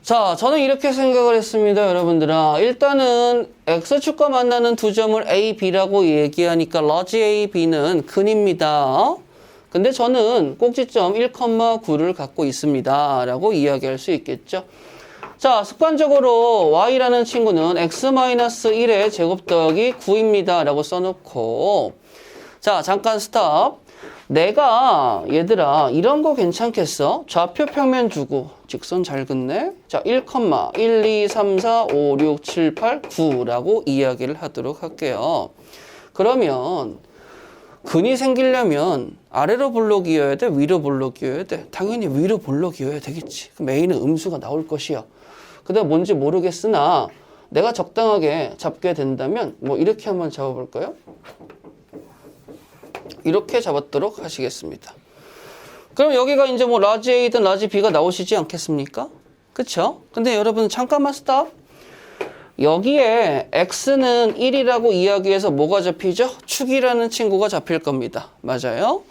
자, 저는 이렇게 생각을 했습니다, 여러분들아. 일단은 X축과 만나는 두 점을 A, B라고 얘기하니까 라지 A, B는 근입니다. 근데 저는 꼭지점 1,9를 갖고 있습니다. 라고 이야기할 수 있겠죠. 자, 습관적으로 Y라는 친구는 X-1의 제곱 더하기 9입니다. 라고 써놓고 자, 잠깐 스탑. 내가 얘들아 이런 거 괜찮겠어? 좌표 평면 주고 직선 잘 긋네. 자, 1, 1, 2, 3, 4, 5, 6, 7, 8, 9라고 이야기를 하도록 할게요. 그러면 근이 생기려면 아래로 볼록이어야 돼? 위로 볼록이어야 돼? 당연히 위로 볼록이어야 되겠지. 그럼 A는 음수가 나올 것이야. 그다음 뭔지 모르겠으나 내가 적당하게 잡게 된다면 뭐 이렇게 한번 잡아볼까요? 이렇게 잡았도록 하시겠습니다. 그럼 여기가 이제 뭐 라지 A든 라지 B가 나오시지 않겠습니까? 그쵸? 근데 여러분 잠깐만 스탑. 여기에 X는 1이라고 이야기해서 뭐가 잡히죠? 축이라는 친구가 잡힐 겁니다. 맞아요?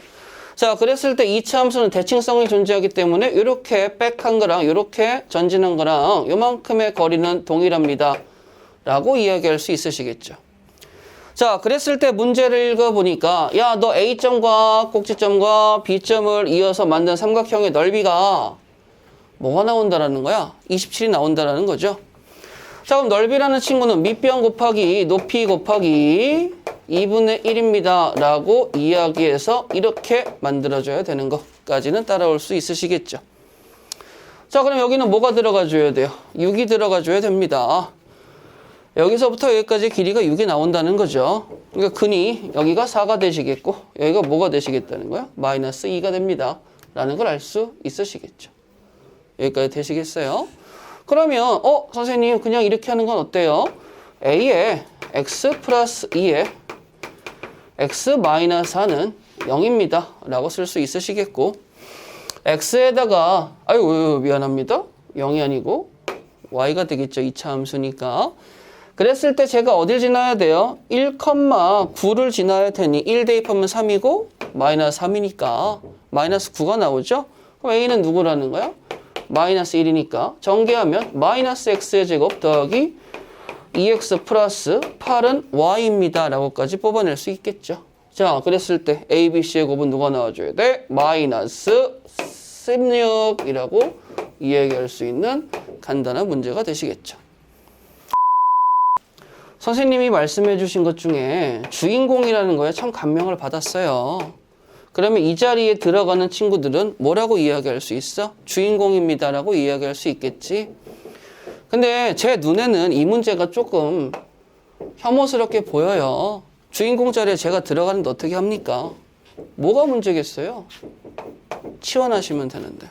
자, 그랬을 때 이차 함수는 대칭성이 존재하기 때문에 이렇게 백한 거랑 이렇게 전진한 거랑 요만큼의 거리는 동일합니다. 라고 이야기할 수 있으시겠죠. 자, 그랬을 때 문제를 읽어보니까 야, 너 A점과 꼭지점과 B점을 이어서 만든 삼각형의 넓이가 뭐가 나온다라는 거야? 27이 나온다라는 거죠. 자, 그럼 넓이라는 친구는 밑변 곱하기 높이 곱하기 2분의 1입니다. 라고 이야기해서 이렇게 만들어줘야 되는 것까지는 따라올 수 있으시겠죠. 자, 그럼 여기는 뭐가 들어가줘야 돼요? 6이 들어가줘야 됩니다. 여기서부터 여기까지 길이가 6이 나온다는 거죠. 그러니까 근이 여기가 4가 되시겠고 여기가 뭐가 되시겠다는 거야? 마이너스 2가 됩니다. 라는 걸 알 수 있으시겠죠. 여기까지 되시겠어요? 그러면 선생님 그냥 이렇게 하는 건 어때요? A에 x 플러스 2에 x 마이너스 4는 0입니다. 라고 쓸 수 있으시겠고 x에다가 아유 미안합니다. 0이 아니고 y가 되겠죠. 2차 함수니까. 그랬을 때 제가 어딜 지나야 돼요? 1,9를 지나야 되니 1 대입하면 3이고 마이너스 3이니까 마이너스 9가 나오죠? 그럼 A는 누구라는 거야? 마이너스 1이니까 전개하면 마이너스 x의 제곱 더하기 2x 플러스 8은 y입니다. 라고까지 뽑아낼 수 있겠죠. 자, 그랬을 때 A, B, C의 곱은 누가 나와줘야 돼? 마이너스 16이라고 이야기할 수 있는 간단한 문제가 되시겠죠. 선생님이 말씀해 주신 것 중에 주인공이라는 거에 참 감명을 받았어요. 그러면 이 자리에 들어가는 친구들은 뭐라고 이야기할 수 있어? 주인공입니다. 라고 이야기할 수 있겠지. 근데 제 눈에는 이 문제가 조금 혐오스럽게 보여요. 주인공 자리에 제가 들어가는데 어떻게 합니까? 뭐가 문제겠어요? 치환하시면 되는데.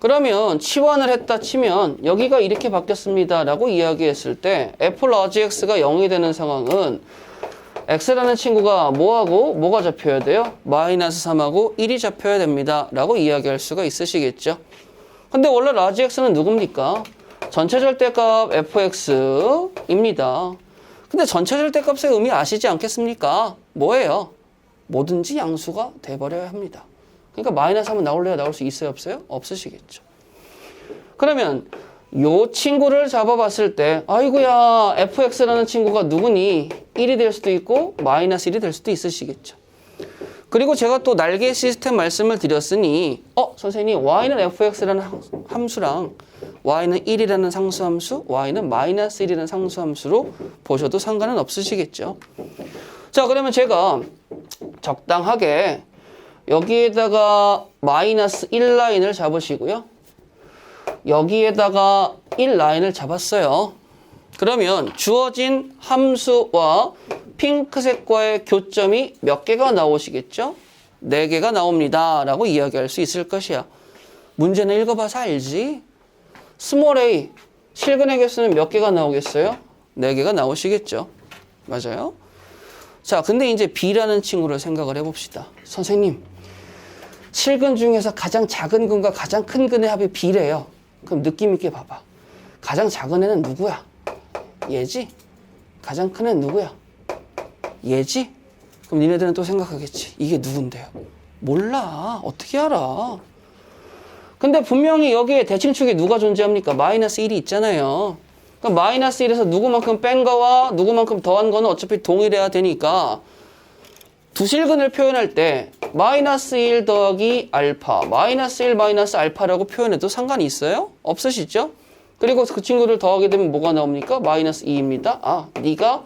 그러면 치환을 했다 치면 여기가 이렇게 바뀌었습니다. 라고 이야기했을 때 f 라지 x가 0이 되는 상황은 x라는 친구가 뭐하고 뭐가 잡혀야 돼요? 마이너스 3하고 1이 잡혀야 됩니다. 라고 이야기할 수가 있으시겠죠. 근데 원래 라지 x는 누굽니까? 전체 절대값 fx입니다. 근데 전체 절대값의 의미 아시지 않겠습니까? 뭐예요? 뭐든지 양수가 돼버려야 합니다. 그러니까 마이너스 하면 나올래야 나올 수 있어요? 없어요? 없으시겠죠. 그러면 요 친구를 잡아봤을 때 아이고야 fx라는 친구가 누구니? 1이 될 수도 있고 마이너스 1이 될 수도 있으시겠죠. 그리고 제가 또 날개 시스템 말씀을 드렸으니 선생님 y는 fx라는 함수랑 y는 1이라는 상수함수, y는 마이너스 1이라는 상수함수로 보셔도 상관은 없으시겠죠. 자, 그러면 제가 적당하게 여기에다가 마이너스 1라인을 잡으시고요. 여기에다가 1라인을 잡았어요. 그러면 주어진 함수와 핑크색과의 교점이 몇 개가 나오시겠죠? 4개가 나옵니다. 라고 이야기할 수 있을 것이야. 문제는 읽어봐서 알지? 스몰 a, 실근의 개수는 몇 개가 나오겠어요? 4개가 나오시겠죠. 맞아요? 자, 근데 이제 b라는 친구를 생각을 해봅시다. 선생님, 실근 중에서 가장 작은 근과 가장 큰 근의 합이 b래요. 그럼 느낌 있게 봐봐. 가장 작은 애는 누구야? 얘지? 가장 큰 애는 누구야? 얘지? 그럼 니네들은 또 생각하겠지. 이게 누군데요? 몰라. 어떻게 알아? 근데 분명히 여기에 대칭축에 누가 존재합니까? 마이너스 1이 있잖아요. 그러니까 마이너스 1에서 누구만큼 뺀 거와 누구만큼 더한 거는 어차피 동일해야 되니까 두 실근을 표현할 때 마이너스 1 더하기 알파, 마이너스 1 마이너스 알파라고 표현해도 상관이 있어요? 없으시죠? 그리고 그 친구를 더하게 되면 뭐가 나옵니까? 마이너스 2입니다. 아, 네가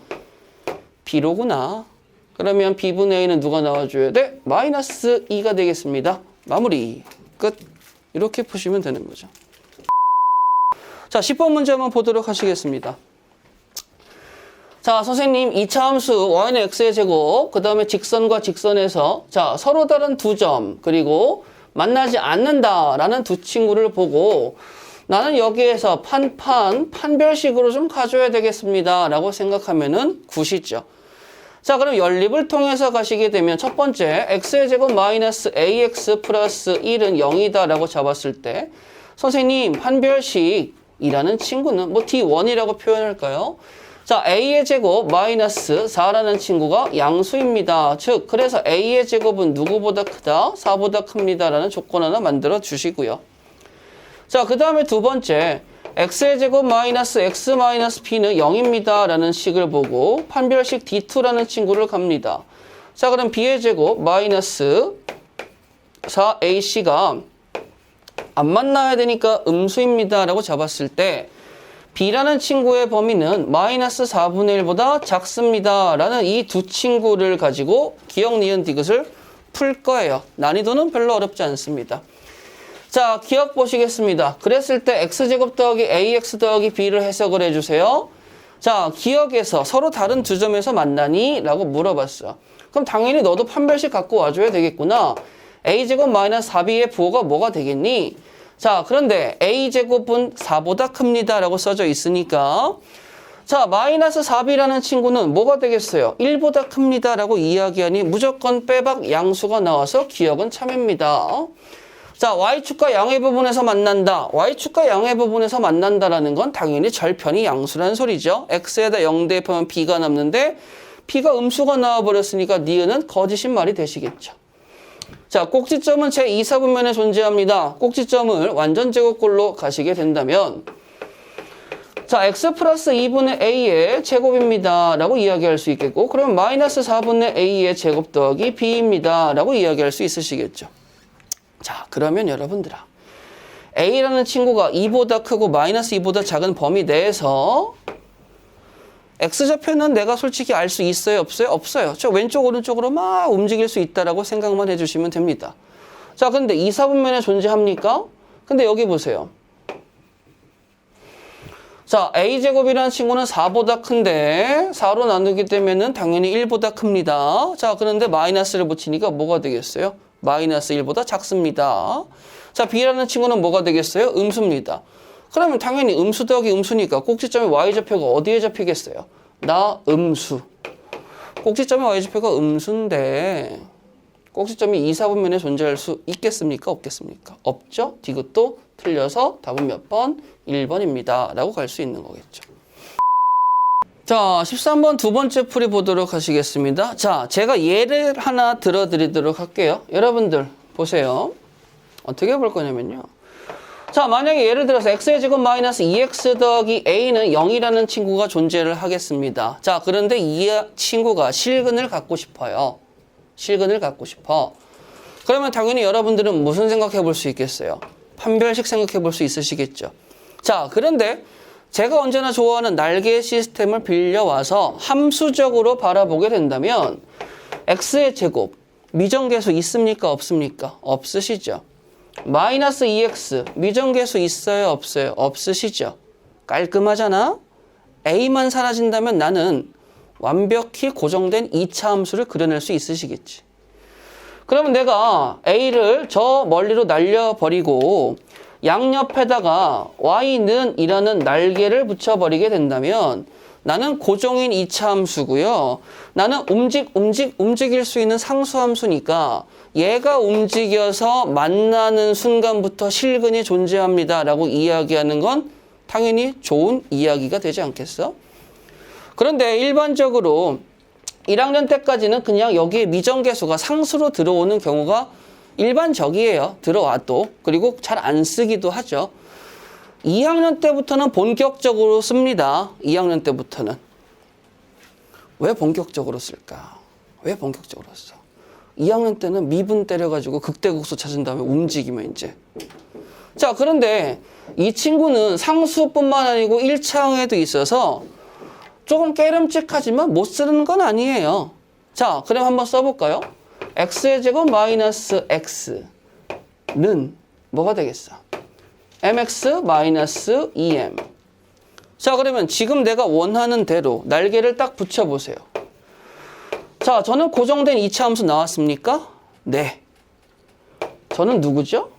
B로구나. 그러면 B분의 A는 누가 나와줘야 돼? 마이너스 2가 되겠습니다. 마무리. 끝. 이렇게 푸시면 되는 거죠. 자, 10번 문제 한번 보도록 하시겠습니다. 자, 선생님 2차 함수 y는 x의 제곱, 그 다음에 직선과 직선에서 자 서로 다른 두 점, 그리고 만나지 않는다라는 두 친구를 보고 나는 여기에서 판별식으로 좀 가져야 되겠습니다 라고 생각하면은 굿이죠. 자, 그럼 연립을 통해서 가시게 되면 첫 번째 x의 제곱 마이너스 ax 플러스 1은 0이다 라고 잡았을 때 선생님 판별식이라는 친구는 뭐 d1이라고 표현할까요? 자, a의 제곱 마이너스 4라는 친구가 양수입니다. 즉 그래서 a의 제곱은 누구보다 크다? 4보다 큽니다 라는 조건 하나 만들어 주시고요. 자, 그 다음에 두 번째 x의 제곱 마이너스 x 마이너스 b는 0입니다 라는 식을 보고 판별식 d2라는 친구를 갑니다. 자, 그럼 b의 제곱 마이너스 4ac가 안 만나야 되니까 음수입니다 라고 잡았을 때 b라는 친구의 범위는 마이너스 4분의 1보다 작습니다 라는 이 두 친구를 가지고 기억, 니은, 디귿을 풀 거예요. 난이도는 별로 어렵지 않습니다. 자, 기억 보시겠습니다. 그랬을 때 x제곱 더하기 ax 더하기 b를 해석을 해주세요. 자, 기억에서 서로 다른 두 점에서 만나니? 라고 물어봤어요. 그럼 당연히 너도 판별식 갖고 와줘야 되겠구나. a제곱 마이너스 4b의 부호가 뭐가 되겠니? 자, 그런데 a제곱은 4보다 큽니다 라고 써져 있으니까 자, 마이너스 4b라는 친구는 뭐가 되겠어요? 1보다 큽니다 라고 이야기하니 무조건 빼박 양수가 나와서 기억은 참입니다. 자, y축과 양의 부분에서 만난다. y축과 양의 부분에서 만난다라는 건 당연히 절편이 양수라는 소리죠. x에다 0 대입하면 b가 남는데 b가 음수가 나와버렸으니까 니은은 거짓인 말이 되시겠죠. 자, 꼭지점은 제2사분면에 존재합니다. 꼭지점을 완전 제곱꼴로 가시게 된다면 자, x 플러스 2분의 a의 제곱입니다 라고 이야기할 수 있겠고 그러면 마이너스 4분의 a의 제곱 더하기 b입니다 라고 이야기할 수 있으시겠죠. 자, 그러면 여러분들아 a라는 친구가 2보다 크고 마이너스 2보다 작은 범위 내에서 x좌표는 내가 솔직히 알 수 있어요? 없어요? 없어요. 저 왼쪽 오른쪽으로 막 움직일 수 있다라고 생각만 해주시면 됩니다. 자, 근데 2사분면에 존재합니까? 근데 여기 보세요. 자, a제곱이라는 친구는 4보다 큰데 4로 나누게 되면은 당연히 1보다 큽니다. 자, 그런데 마이너스를 붙이니까 뭐가 되겠어요? 마이너스 1보다 작습니다. 자, b라는 친구는 뭐가 되겠어요? 음수입니다. 그러면 당연히 음수 더하기 음수니까 꼭지점의 y좌표가 어디에 잡히겠어요? 나 음수. 꼭지점의 y좌표가 음수인데 꼭지점이 2, 4분면에 존재할 수 있겠습니까? 없겠습니까? 없죠? 디귿도 틀려서 답은 몇 번? 1번입니다. 라고 갈 수 있는 거겠죠. 자, 13번 두 번째 풀이 보도록 하시겠습니다. 자, 제가 예를 하나 들어드리도록 할게요. 여러분들 보세요. 어떻게 볼 거냐면요. 자, 만약에 예를 들어서 x의 제곱 마이너스 2x 더하기 a는 0이라는 친구가 존재를 하겠습니다. 자, 그런데 이 친구가 실근을 갖고 싶어요. 실근을 갖고 싶어. 그러면 당연히 여러분들은 무슨 생각해 볼 수 있겠어요? 판별식 생각해 볼 수 있으시겠죠. 자, 그런데 제가 언제나 좋아하는 날개 시스템을 빌려와서 함수적으로 바라보게 된다면 x의 제곱, 미정계수 있습니까? 없습니까? 없으시죠. 마이너스 2x, 미정계수 있어요? 없어요? 없으시죠. 깔끔하잖아? a만 사라진다면 나는 완벽히 고정된 2차 함수를 그려낼 수 있으시겠지. 그러면 내가 a를 저 멀리로 날려버리고 양옆에다가 y는 이라는 날개를 붙여버리게 된다면 나는 고정인 2차 함수고요. 나는 움직일 수 있는 상수함수니까 얘가 움직여서 만나는 순간부터 실근이 존재합니다 라고 이야기하는 건 당연히 좋은 이야기가 되지 않겠어? 그런데 일반적으로 1학년 때까지는 그냥 여기에 미정계수가 상수로 들어오는 경우가 일반적이에요. 들어와도. 그리고 잘 안 쓰기도 하죠. 2학년 때부터는 본격적으로 씁니다. 2학년 때부터는. 왜 본격적으로 쓸까? 왜 본격적으로 써? 2학년 때는 미분 때려가지고 극대국수 찾은 다음에 움직이면 이제. 자, 그런데 이 친구는 상수뿐만 아니고 1차항에도 있어서 조금 깨름직하지만 못 쓰는 건 아니에요. 자, 그럼 한번 써볼까요? x의 제곱 마이너스 x는 뭐가 되겠어? mx 마이너스 2m. 자, 그러면 지금 내가 원하는 대로 날개를 딱 붙여보세요. 자, 저는 고정된 2차 함수 나왔습니까? 네. 저는 누구죠?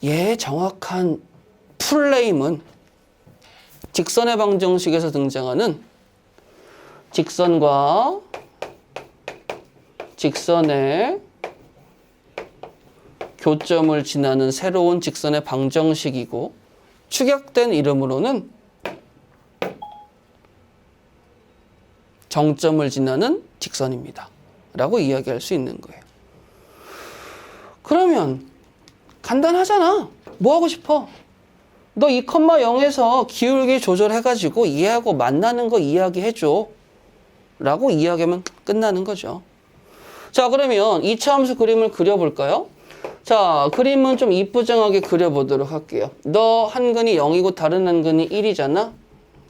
얘의 정확한 풀네임은 직선의 방정식에서 등장하는 직선과 직선의 교점을 지나는 새로운 직선의 방정식이고 축약된 이름으로는 정점을 지나는 직선입니다. 라고 이야기할 수 있는 거예요. 그러면 간단하잖아. 뭐 하고 싶어? 너 2,0에서 기울기 조절해가지고 얘하고 만나는 거 이야기해줘. 라고 이야기하면 끝나는 거죠. 자, 그러면 2차 함수 그림을 그려볼까요? 자, 그림은 좀 이쁘장하게 그려보도록 할게요. 너 한근이 0이고 다른 한근이 1이잖아?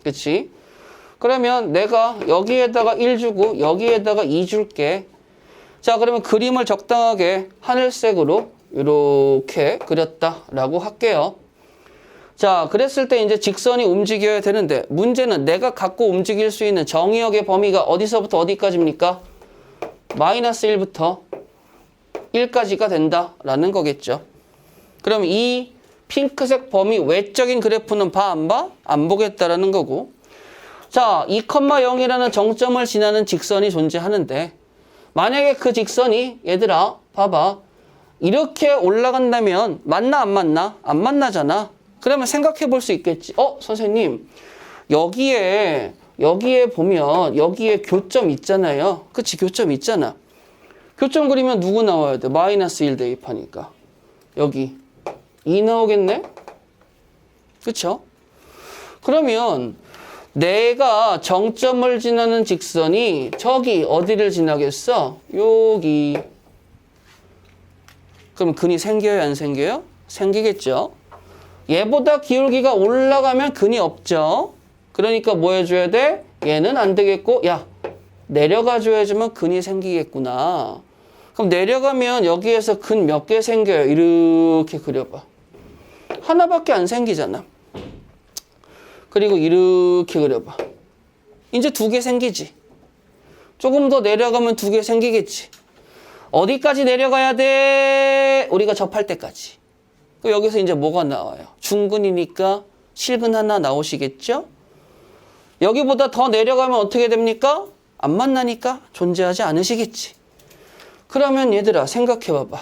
그치? 그러면 내가 여기에다가 1 주고 여기에다가 2 줄게. 자, 그러면 그림을 적당하게 하늘색으로 이렇게 그렸다라고 할게요. 자, 그랬을 때 이제 직선이 움직여야 되는데 문제는 내가 갖고 움직일 수 있는 정의역의 범위가 어디서부터 어디까지입니까? 마이너스 1부터 1까지가 된다라는 거겠죠. 그럼 이 핑크색 범위 외적인 그래프는 봐, 안 봐? 안 보겠다라는 거고. 자, 2,0이라는 정점을 지나는 직선이 존재하는데 만약에 그 직선이 얘들아 봐봐. 이렇게 올라간다면 맞나 안 맞나? 안 만나잖아. 그러면 생각해 볼 수 있겠지. 선생님 여기에 보면 여기에 교점 있잖아요. 그치? 교점 있잖아. 교점 그리면 누구 나와야 돼? 마이너스 1 대입하니까 여기 2 나오겠네? 그쵸? 그러면 내가 정점을 지나는 직선이 저기 어디를 지나겠어? 여기. 그럼 근이 생겨요? 안 생겨요? 생기겠죠? 얘보다 기울기가 올라가면 근이 없죠? 그러니까 뭐 해줘야 돼? 얘는 안 되겠고, 야, 내려가 줘야지만 근이 생기겠구나. 그럼 내려가면 여기에서 근 몇 개 생겨요? 이렇게 그려봐. 하나밖에 안 생기잖아. 그리고 이렇게 그려봐. 이제 2개 생기지. 조금 더 내려가면 2개 생기겠지. 어디까지 내려가야 돼? 우리가 접할 때까지. 여기서 이제 뭐가 나와요? 중근이니까 실근 하나 나오시겠죠? 여기보다 더 내려가면 어떻게 됩니까? 안 만나니까 존재하지 않으시겠지. 그러면 얘들아 생각해봐봐.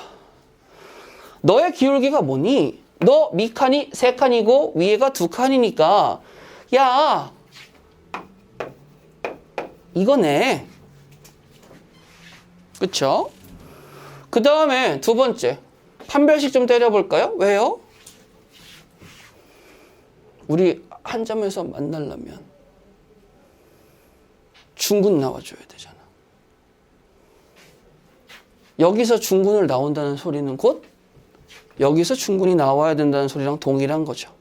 너의 기울기가 뭐니? 너 밑칸이 3칸이고 위에가 2칸이니까 야 이거네. 그쵸? 그 다음에 두 번째 판별식 좀 때려볼까요? 왜요? 우리 한 점에서 만나려면 중근 나와줘야 되잖아. 여기서 중근을 나온다는 소리는 곧 여기서 중근이 나와야 된다는 소리랑 동일한 거죠.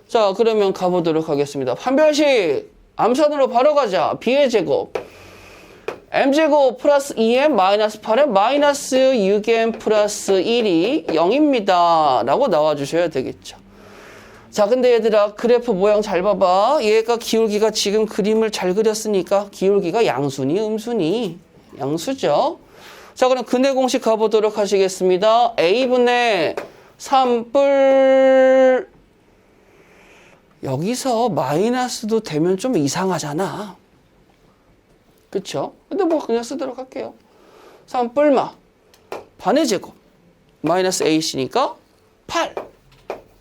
자, 그러면 가보도록 하겠습니다. 판별식 암산으로 바로 가자. b의 제곱 m제곱 플러스 2m 마이너스 8m 마이너스 6m 플러스 1이 0입니다. 라고 나와주셔야 되겠죠. 자, 근데 얘들아 그래프 모양 잘 봐봐. 얘가 기울기가 지금 그림을 잘 그렸으니까 기울기가 양수니 음수니? 양수죠. 자, 그럼 근해 공식 가보도록 하시겠습니다. a분의 3뿔 여기서 마이너스도 되면 좀 이상하잖아. 그쵸? 근데 뭐 그냥 쓰도록 할게요. 3뿔마 반의 제곱 마이너스 ac니까 8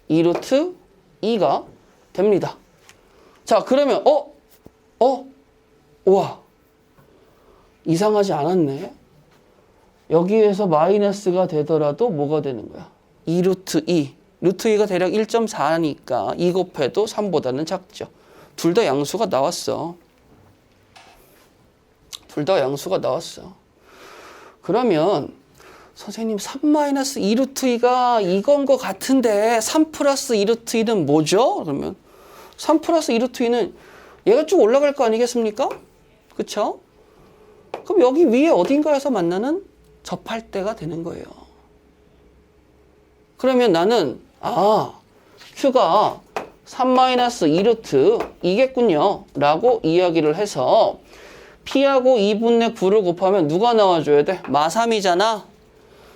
2루트 2가 됩니다. 자, 그러면 우와 이상하지 않았네. 여기에서 마이너스가 되더라도 뭐가 되는 거야? 2 루트 2. 루트 2가 대략 1.4니까 2 곱해도 3보다는 작죠. 둘 다 양수가 나왔어. 둘 다 양수가 나왔어. 그러면 선생님 3-2 루트 2가 이건 것 같은데 3 플러스 2 루트 2는 뭐죠? 그러면 3 플러스 2 루트 2는 얘가 쭉 올라갈 거 아니겠습니까? 그쵸? 그럼 여기 위에 어딘가에서 만나는 접할 때가 되는 거예요. 그러면 나는 Q가 3-2 루트 2겠군요 라고 이야기를 해서 P하고 2분의 9를 곱하면 누가 나와줘야 돼? 마3이잖아.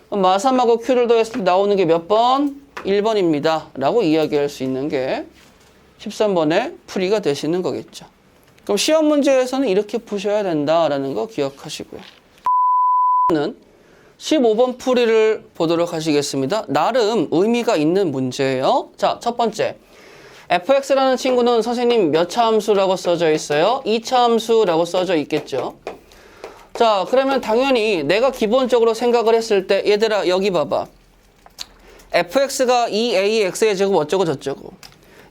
마3하고 Q를 더했을 때 나오는 게 몇 번? 1번입니다 라고 이야기할 수 있는 게 13번의 풀이가 되시는 거겠죠. 그럼 시험 문제에서는 이렇게 푸셔야 된다라는 거 기억하시고요. 15번 풀이를 보도록 하시겠습니다. 나름 의미가 있는 문제예요. 자, 첫 번째. fx라는 친구는 선생님 몇 차 함수라고 써져 있어요? 2차 함수라고 써져 있겠죠. 자, 그러면 당연히 내가 기본적으로 생각을 했을 때 얘들아 여기 봐봐. fx가 2ax의 제곱 어쩌고 저쩌고.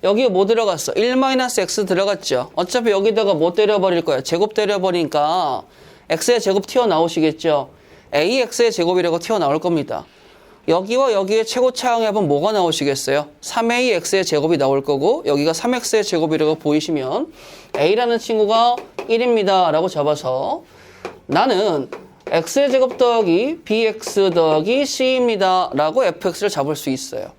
여기에 뭐 들어갔어? 1-x 들어갔죠. 어차피 여기다가 뭐 때려버릴 거야? 제곱 때려버리니까 x의 제곱 튀어나오시겠죠. ax의 제곱이라고 튀어나올 겁니다. 여기와 여기의 최고차 항합은 뭐가 나오시겠어요? 3ax의 제곱이 나올 거고 여기가 3x의 제곱이라고 보이시면 a라는 친구가 1입니다 라고 잡아서 나는 x의 제곱 더하기 bx 더하기 c입니다 라고 fx를 잡을 수 있어요.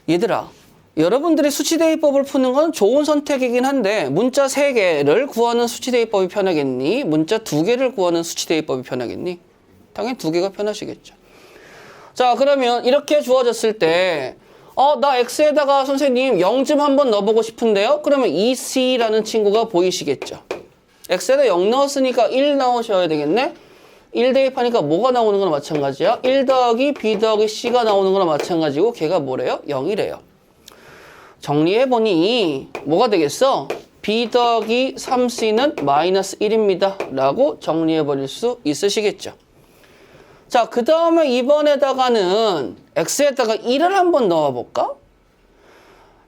얘들아, 여러분들이 수치대입법을 푸는 건 좋은 선택이긴 한데 문자 3개를 구하는 수치대입법이 편하겠니? 문자 2개를 구하는 수치대입법이 편하겠니? 당연히 2개가 편하시겠죠. 자, 그러면 이렇게 주어졌을 때 나 x에다가 선생님 0좀 한번 넣어보고 싶은데요? 그러면 2c라는 친구가 보이시겠죠. x에다 0 넣었으니까 1 나오셔야 되겠네? 1 대입하니까 뭐가 나오는 거나 마찬가지야? 1 더하기 b 더하기 c가 나오는 거나 마찬가지고 걔가 뭐래요? 0이래요. 정리해보니 뭐가 되겠어? b 더하기 3c는 마이너스 1입니다 라고 정리해버릴 수 있으시겠죠. 자, 그 다음에 이번에다가는 x에다가 1을 한번 넣어볼까?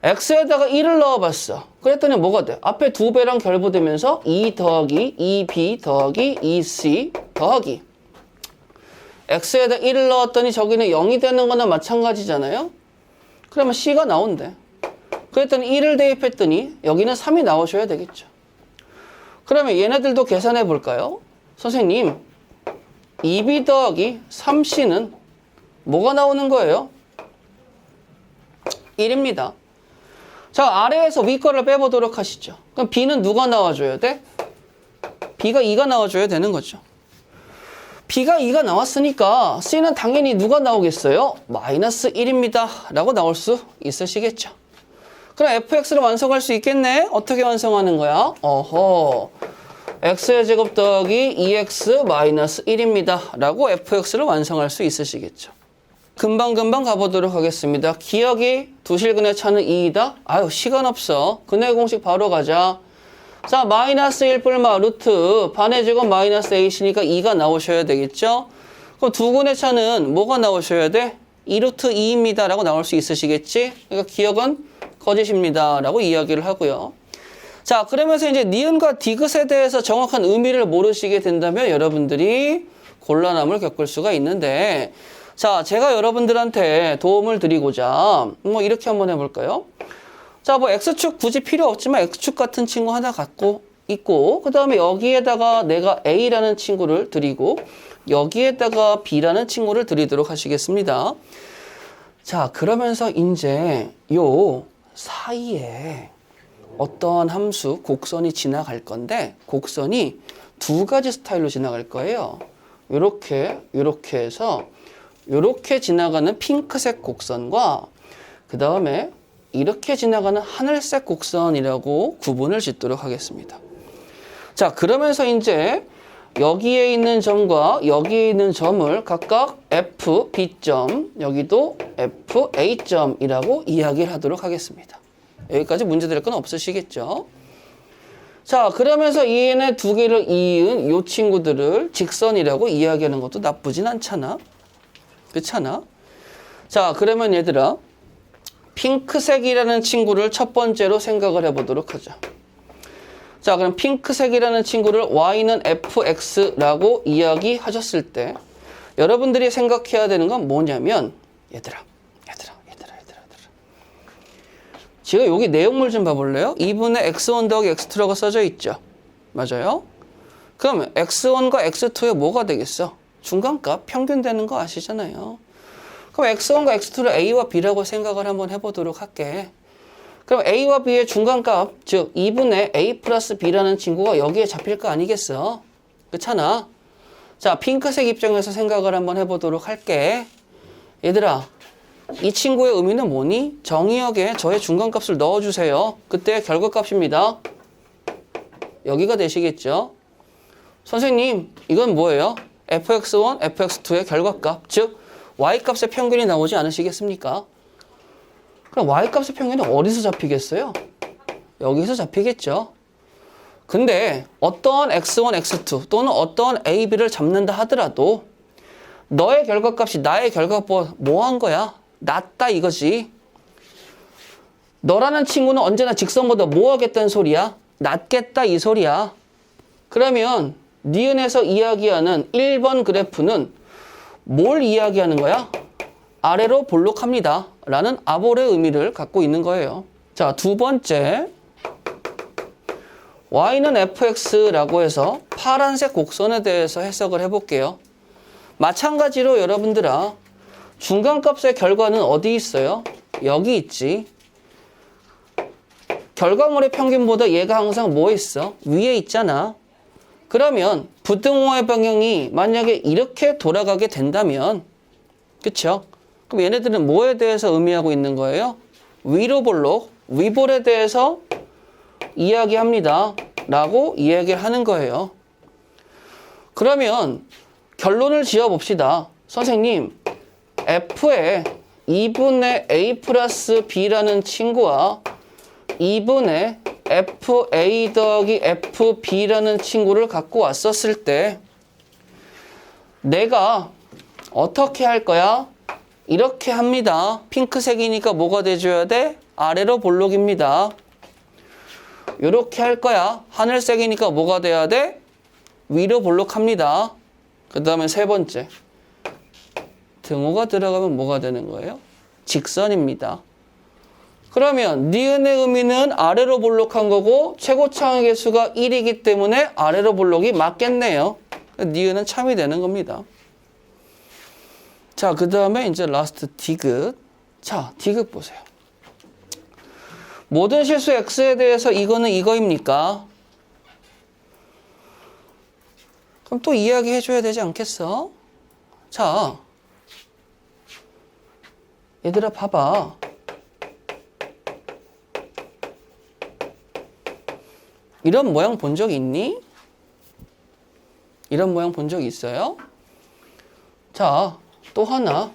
x에다가 1을 넣어봤어. 그랬더니 뭐가 돼? 앞에 2배랑 결부되면서 2 더하기 2b 더하기 2c 더하기 x에다 1을 넣었더니 저기는 0이 되는 거나 마찬가지잖아요? 그러면 c가 나온대. 그랬더니 1을 대입했더니 여기는 3이 나오셔야 되겠죠. 그러면 얘네들도 계산해 볼까요? 선생님, 2b 더하기 3c는 뭐가 나오는 거예요? 1입니다. 자, 아래에서 위 거를 빼보도록 하시죠. 그럼 b는 누가 나와줘야 돼? b가 2가 나와줘야 되는 거죠. b가 2가 나왔으니까 c는 당연히 누가 나오겠어요? 마이너스 1입니다 라고 나올 수 있으시겠죠. 그럼 fx를 완성할 수 있겠네? 어떻게 완성하는 거야? x의 제곱 더하기 2x 마이너스 1입니다 라고 fx를 완성할 수 있으시겠죠. 금방금방 가보도록 하겠습니다. 기억이 두실근의 차는 2이다? 아유, 시간 없어. 근의 공식 바로 가자. 자, 마이너스 1 뿔마 루트 반의 제곱 마이너스 a시니까 2가 나오셔야 되겠죠? 그럼 두근의 차는 뭐가 나오셔야 돼? 2 루트 2입니다 라고 나올 수 있으시겠지? 그러니까 기억은 거짓입니다 라고 이야기를 하고요. 자, 그러면서 이제 니은과 디귿에 대해서 정확한 의미를 모르시게 된다면 여러분들이 곤란함을 겪을 수가 있는데, 자, 제가 여러분들한테 도움을 드리고자 뭐 이렇게 한번 해볼까요? 자, 뭐 x축 굳이 필요 없지만 x축 같은 친구 하나 갖고 있고, 그 다음에 여기에다가 내가 a라는 친구를 드리고 여기에다가 b라는 친구를 드리도록 하시겠습니다. 자, 그러면서 이제 요 사이에 어떤 함수, 곡선이 지나갈 건데 곡선이 두 가지 스타일로 지나갈 거예요. 요렇게 해서 요렇게 지나가는 핑크색 곡선과 그 다음에 이렇게 지나가는 하늘색 곡선이라고 구분을 짓도록 하겠습니다. 자, 그러면서 이제 여기에 있는 점과 여기에 있는 점을 각각 F, B점, 여기도 F, A점이라고 이야기를 하도록 하겠습니다. 여기까지 문제 될 건 없으시겠죠? 자, 그러면서 얘네 두 개를 이은 요 친구들을 직선이라고 이야기하는 것도 나쁘진 않잖아. 그렇잖아. 자, 그러면 얘들아, 핑크색이라는 친구를 첫 번째로 생각을 해보도록 하자. 자, 그럼 핑크색이라는 친구를 y는 fx라고 이야기하셨을 때 여러분들이 생각해야 되는 건 뭐냐면 얘들아. 지금 여기 내용물 좀 봐볼래요? 2분의 x1 더하기 x2라고 써져 있죠. 맞아요? 그러면 x1과 x2에 뭐가 되겠어? 중간값, 평균 되는 거 아시잖아요. 그럼 x1과 x2를 a와 b라고 생각을 한번 해보도록 할게. 그럼 a와 b의 중간값, 즉 2분의 a 플러스 b라는 친구가 여기에 잡힐 거 아니겠어? 그렇잖아. 자, 핑크색 입장에서 생각을 한번 해보도록 할게. 얘들아, 이 친구의 의미는 뭐니? 정의역에 저의 중간값을 넣어주세요. 그때 결과값입니다. 여기가 되시겠죠? 선생님, 이건 뭐예요? fx1, fx2의 결과값, 즉 y값의 평균이 나오지 않으시겠습니까? 그럼 y값의 평균은 어디서 잡히겠어요? 여기서 잡히겠죠. 근데 어떠한 x1, x2 또는 어떠한 a, b를 잡는다 하더라도 너의 결과값이 나의 결과값보다 뭐한 거야? 낫다 이거지. 너라는 친구는 언제나 직선보다 뭐 하겠다는 소리야? 낫겠다 이 소리야. 그러면 니은에서 이야기하는 1번 그래프는 뭘 이야기하는 거야? 아래로 볼록합니다 라는 아볼의 의미를 갖고 있는 거예요. 자, 두 번째, y는 fx라고 해서 파란색 곡선에 대해서 해석을 해볼게요. 마찬가지로 여러분들아, 중간값의 결과는 어디 있어요? 여기 있지. 결과물의 평균보다 얘가 항상 뭐 있어? 위에 있잖아. 그러면 부등호의 방향이 만약에 이렇게 돌아가게 된다면, 그쵸? 그럼 얘네들은 뭐에 대해서 의미하고 있는 거예요? 위로 볼록, 위볼에 대해서 이야기합니다 라고 이야기를 하는 거예요. 그러면 결론을 지어봅시다. 선생님, f에 2분의 a 플러스 b라는 친구와 2분의 fa 더하기 fb라는 친구를 갖고 왔었을 때 내가 어떻게 할 거야? 이렇게 합니다. 핑크색이니까 뭐가 돼줘야 돼? 아래로 볼록입니다. 이렇게 할 거야. 하늘색이니까 뭐가 돼야 돼? 위로 볼록합니다. 그 다음에 세 번째, 등호가 들어가면 뭐가 되는 거예요? 직선입니다. 그러면 니은의 의미는 아래로 볼록한 거고 최고차항의 개수가 1이기 때문에 아래로 볼록이 맞겠네요. 니은은 참이 되는 겁니다. 자, 그 다음에 이제 라스트 디귿. 자, 디귿 보세요. 모든 실수 x에 대해서 이거는 이거입니까? 그럼 또 이야기해 줘야 되지 않겠어? 자, 얘들아 봐봐. 이런 모양 본 적 있니? 이런 모양 본 적 있어요? 자, 또 하나.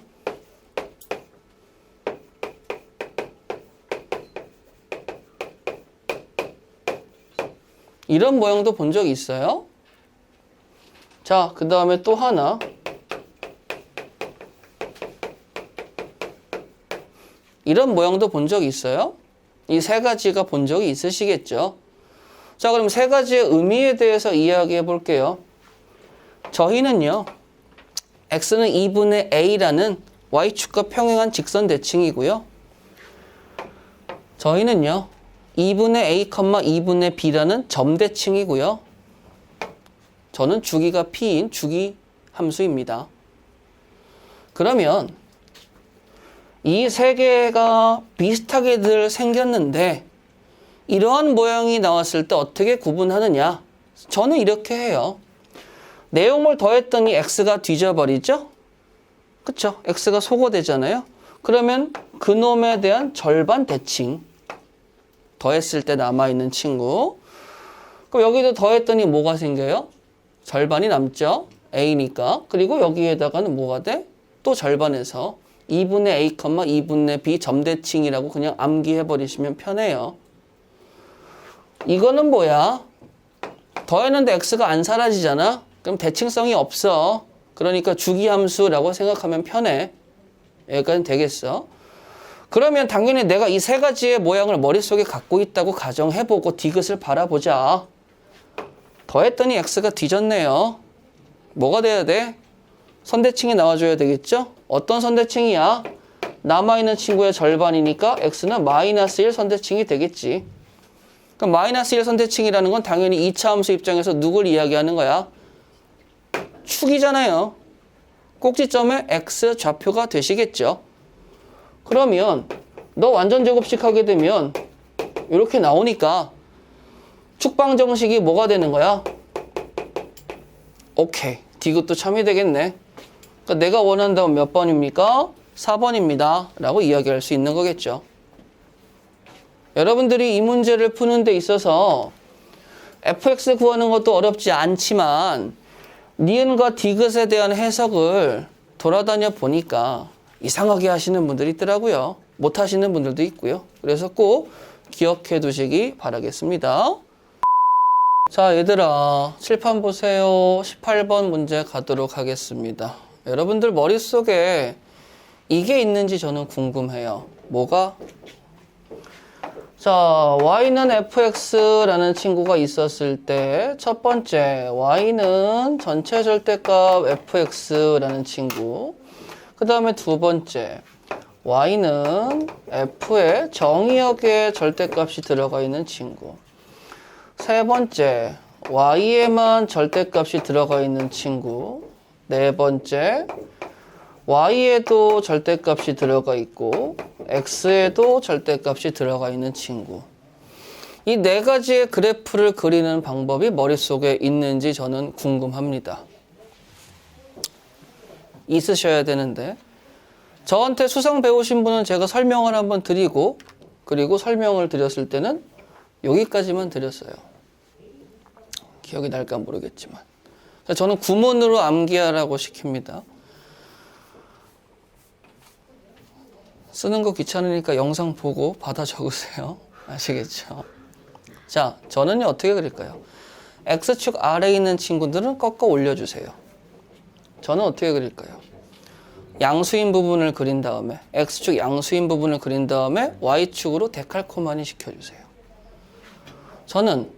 이런 모양도 본 적 있어요? 자, 그 다음에 또 하나. 이런 모양도 본 적 있어요? 이 세 가지가 본 적이 있으시겠죠? 자, 그럼 세 가지의 의미에 대해서 이야기해 볼게요. 저희는요, x는 2분의 a라는 y축과 평행한 직선 대칭이고요. 저희는요, 2분의 a, 2분의 b라는 점 대칭이고요. 저는 주기가 p인 주기 함수입니다. 그러면 이 세 개가 비슷하게들 생겼는데 이러한 모양이 나왔을 때 어떻게 구분하느냐? 저는 이렇게 해요. 내용을 더했더니 x가 뒤져버리죠? 그쵸? x가 소거되잖아요. 그러면 그놈에 대한 절반 대칭. 더했을 때 남아있는 친구. 그럼 여기도 더했더니 뭐가 생겨요? 절반이 남죠? a니까. 그리고 여기에다가는 뭐가 돼? 또 절반에서 2분의 a, 2분의 b 점대칭이라고 그냥 암기해버리시면 편해요. 이거는 뭐야? 더했는데 x가 안 사라지잖아. 그럼 대칭성이 없어. 그러니까 주기함수라고 생각하면 편해. 여기까지는 되겠어. 그러면 당연히 내가 이 세 가지의 모양을 머릿속에 갖고 있다고 가정해보고 디귿을 바라보자. 더했더니 x가 뒤졌네요. 뭐가 돼야 돼? 선대칭이 나와줘야 되겠죠? 어떤 선대칭이야? 남아있는 친구의 절반이니까 x는 마이너스 1 선대칭이 되겠지. 그럼 마이너스 1 선대칭이라는 건 당연히 2차 함수 입장에서 누굴 이야기하는 거야? 축이잖아요. 꼭지점에 x 좌표가 되시겠죠. 그러면 너 완전 제곱식 하게 되면 이렇게 나오니까 축방 정식이 뭐가 되는 거야? 오케이. 디귿도 참이 되겠네. 그러니까 내가 원한다면 몇 번입니까? 4번입니다. 라고 이야기할 수 있는 거겠죠. 여러분들이 이 문제를 푸는 데 있어서 fx 구하는 것도 어렵지 않지만 니은과 디귿에 대한 해석을 돌아다녀 보니까 이상하게 하시는 분들이 있더라고요. 못 하시는 분들도 있고요. 그래서 꼭 기억해 두시기 바라겠습니다. 자, 얘들아, 칠판 보세요. 18번 문제 가도록 하겠습니다. 여러분들 머릿속에 이게 있는지 저는 궁금해요. 뭐가? 자, y는 fx라는 친구가 있었을 때 첫 번째, y는 전체 절대값 fx라는 친구. 그 다음에 두 번째, y는 f의 정의역의 절대값이 들어가 있는 친구. 세 번째, y에만 절대값이 들어가 있는 친구. 네 번째, y에도 절대값이 들어가 있고 x에도 절대값이 들어가 있는 친구. 이 네 가지의 그래프를 그리는 방법이 머릿속에 있는지 저는 궁금합니다. 있으셔야 되는데 저한테 수상 배우신 분은 제가 설명을 한번 드리고 그리고 설명을 드렸을 때는 여기까지만 드렸어요. 기억이 날까 모르겠지만 저는 구문으로 암기하라고 시킵니다. 쓰는 거 귀찮으니까 영상 보고 받아 적으세요. 아시겠죠? 자, 저는요 어떻게 그릴까요? X축 아래에 있는 친구들은 꺾어 올려주세요. 저는 어떻게 그릴까요? 양수인 부분을 그린 다음에 X축 양수인 부분을 그린 다음에 Y축으로 데칼코마니 시켜주세요. 저는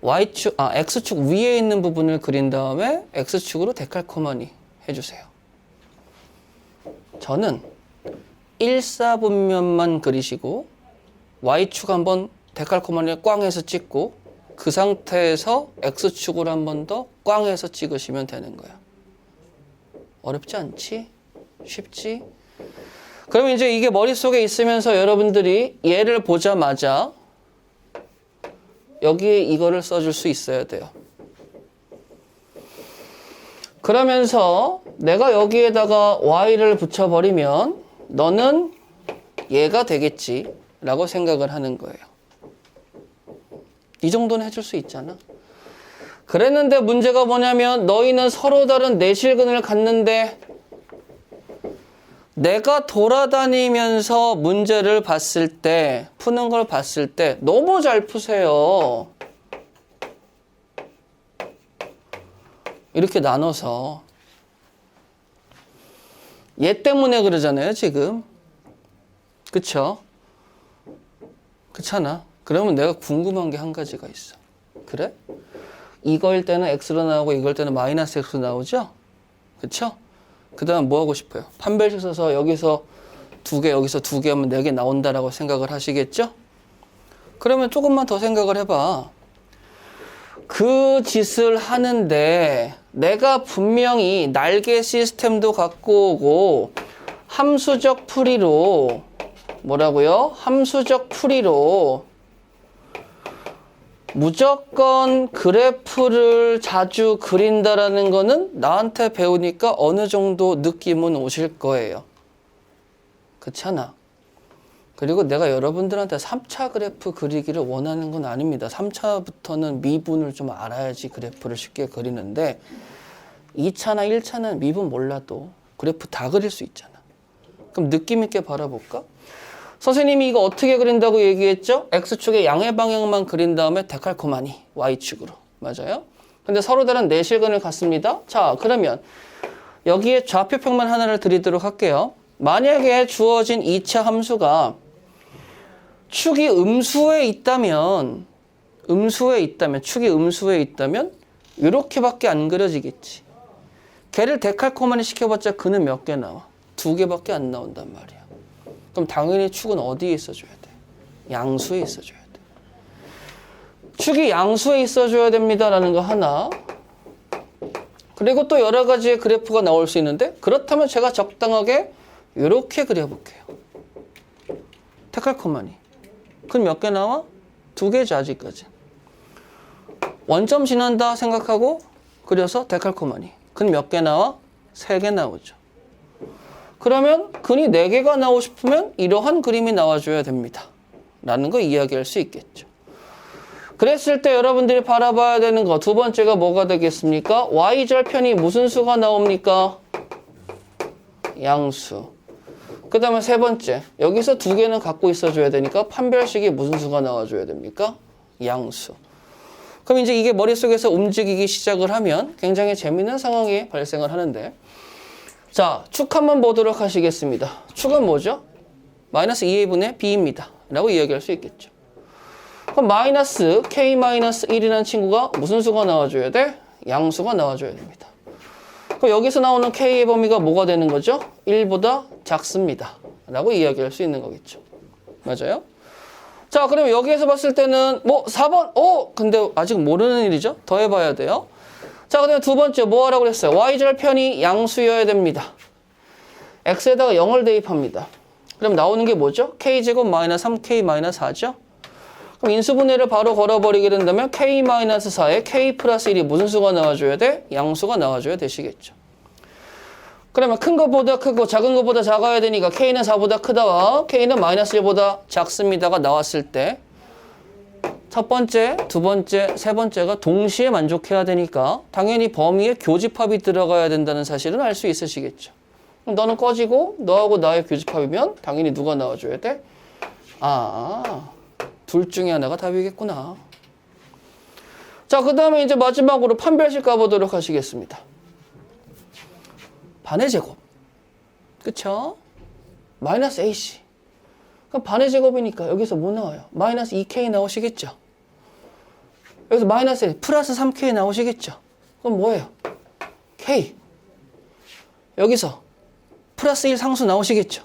X축 위에 있는 부분을 그린 다음에 X축으로 데칼코마니 해주세요. 저는 1사분면만 그리시고 Y축 한번 데칼코마니를 꽝 해서 찍고 그 상태에서 X축으로 한 번 더 꽝 해서 찍으시면 되는 거야. 어렵지 않지? 쉽지? 그러면 이제 이게 머릿속에 있으면서 여러분들이 얘를 보자마자 여기에 이거를 써줄 수 있어야 돼요. 그러면서 내가 여기에다가 y를 붙여버리면 너는 얘가 되겠지 라고 생각을 하는 거예요. 이 정도는 해줄 수 있잖아. 그랬는데 문제가 뭐냐면 너희는 서로 다른 내실근을 갖는데 내가 돌아다니면서 문제를 봤을 때, 푸는 걸 봤을 때 너무 잘 푸세요. 이렇게 나눠서. 얘 때문에 그러잖아요, 지금. 그쵸? 그렇잖아. 그러면 내가 궁금한 게 한 가지가 있어. 그래? 이거일 때는 x로 나오고 이거일 때는 마이너스 x로 나오죠? 그쵸? 그 다음 뭐 하고 싶어요? 판별식 써서 여기서 2개, 여기서 2개 하면 4개 나온다라고 생각을 하시겠죠? 그러면 조금만 더 생각을 해봐. 그 짓을 하는데 내가 분명히 날개 시스템도 갖고 오고 함수적 풀이로 뭐라고요? 함수적 풀이로 무조건 그래프를 자주 그린다라는 거는 나한테 배우니까 어느 정도 느낌은 오실 거예요. 그렇잖아. 그리고 내가 여러분들한테 3차 그래프 그리기를 원하는 건 아닙니다. 3차부터는 미분을 좀 알아야지 그래프를 쉽게 그리는데 2차나 1차는 미분 몰라도 그래프 다 그릴 수 있잖아. 그럼 느낌 있게 바라볼까? 선생님이 이거 어떻게 그린다고 얘기했죠? X축의 양의 방향만 그린 다음에 데칼코마니 Y축으로. 맞아요? 근데 서로 다른 내실근을 갖습니다. 자, 그러면 여기에 좌표평면 하나를 드리도록 할게요. 만약에 주어진 2차 함수가 축이 음수에 있다면 축이 음수에 있다면 이렇게밖에 안 그려지겠지. 걔를 데칼코마니 시켜봤자 그는 몇 개 나와? 2개밖에 안 나온단 말이야. 그럼 당연히 축은 어디에 있어줘야 돼? 양수에 있어줘야 돼. 축이 양수에 있어줘야 됩니다라는 거 하나. 그리고 또 여러 가지의 그래프가 나올 수 있는데 그렇다면 제가 적당하게 이렇게 그려볼게요. 데칼코마니. 그럼 몇 개 나와? 2개죠, 아직까지. 원점 지난다 생각하고 그려서 데칼코마니. 근 몇 개 나와? 3개 나오죠. 그러면 근이 4개가 나오고 싶으면 이러한 그림이 나와줘야 됩니다. 라는 거 이야기할 수 있겠죠. 그랬을 때 여러분들이 바라봐야 되는 거 두 번째가 뭐가 되겠습니까? y절편이 무슨 수가 나옵니까? 양수. 그 다음에 세 번째, 여기서 2개는 갖고 있어줘야 되니까 판별식이 무슨 수가 나와줘야 됩니까? 양수. 그럼 이제 이게 머릿속에서 움직이기 시작을 하면 굉장히 재밌는 상황이 발생을 하는데, 자, 축 한번 보도록 하시겠습니다. 축은 뭐죠? 마이너스 2a분의 b입니다. 라고 이야기할 수 있겠죠. 그럼 마이너스 k-1이라는 친구가 무슨 수가 나와줘야 돼? 양수가 나와줘야 됩니다. 그럼 여기서 나오는 k의 범위가 뭐가 되는 거죠? 1보다 작습니다. 라고 이야기할 수 있는 거겠죠. 맞아요? 자, 그럼 여기에서 봤을 때는 뭐 4번, 근데 아직 모르는 일이죠. 더 해봐야 돼요. 자, 그다음에 두 번째 뭐 하라고 그랬어요? y절편이 양수여야 됩니다. x에다가 0을 대입합니다. 그럼 나오는 게 뭐죠? k제곱 마이너스 3k 마이너스 4죠? 그럼 인수분해를 바로 걸어버리게 된다면 k-4에 k 플러스 1이 무슨 수가 나와줘야 돼? 양수가 나와줘야 되시겠죠. 그러면 큰 것보다 크고 작은 것보다 작아야 되니까 k는 4보다 크다와 k는 마이너스 1보다 작습니다가 나왔을 때 첫 번째, 두 번째, 세 번째가 동시에 만족해야 되니까 당연히 범위에 교집합이 들어가야 된다는 사실은 알 수 있으시겠죠. 그럼 너는 꺼지고 너하고 나의 교집합이면 당연히 누가 나와줘야 돼? 둘 중에 하나가 답이겠구나. 자, 그 다음에 이제 마지막으로 판별식 가보도록 하시겠습니다. 반의 제곱. 그쵸? 마이너스 AC. 그럼 반의 제곱이니까 여기서 뭐 나와요? 마이너스 2K 나오시겠죠? 여기서 마이너스 1, 플러스 3K 나오시겠죠? 그럼 뭐예요? K. 여기서 플러스 1 상수 나오시겠죠?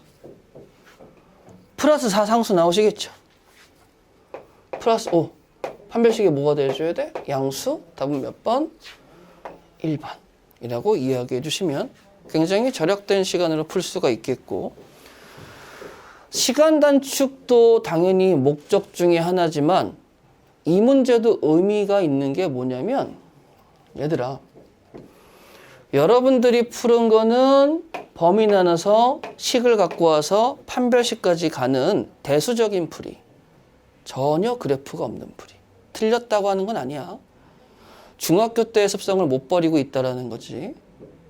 플러스 4 상수 나오시겠죠? 플러스 5. 판별식이 뭐가 돼줘야 돼? 양수. 답은 몇 번? 1번. 이라고 이야기해 주시면 굉장히 절약된 시간으로 풀 수가 있겠고, 시간 단축도 당연히 목적 중에 하나지만 이 문제도 의미가 있는 게 뭐냐면, 얘들아, 여러분들이 푸른 거는 범위 나눠서 식을 갖고 와서 판별식까지 가는 대수적인 풀이, 전혀 그래프가 없는 풀이. 틀렸다고 하는 건 아니야. 중학교 때의 습성을 못 버리고 있다라는 거지.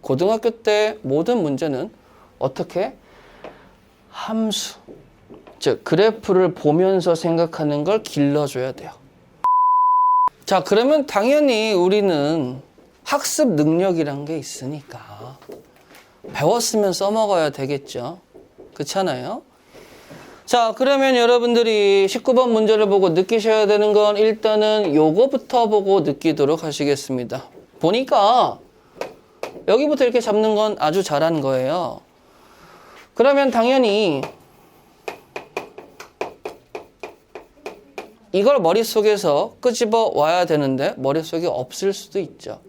고등학교 때 모든 문제는 어떻게? 함수, 즉 그래프를 보면서 생각하는 걸 길러줘야 돼요. 자, 그러면 당연히 우리는 학습 능력이란 게 있으니까 배웠으면 써먹어야 되겠죠. 그렇잖아요? 자, 그러면 여러분들이 19번 문제를 보고 느끼셔야 되는 건 일단은 요거부터 보고 느끼도록 하시겠습니다. 보니까 여기부터 이렇게 잡는 건 아주 잘한 거예요. 그러면 당연히 이걸 머릿속에서 끄집어 와야 되는데 머릿속에 없을 수도 있죠.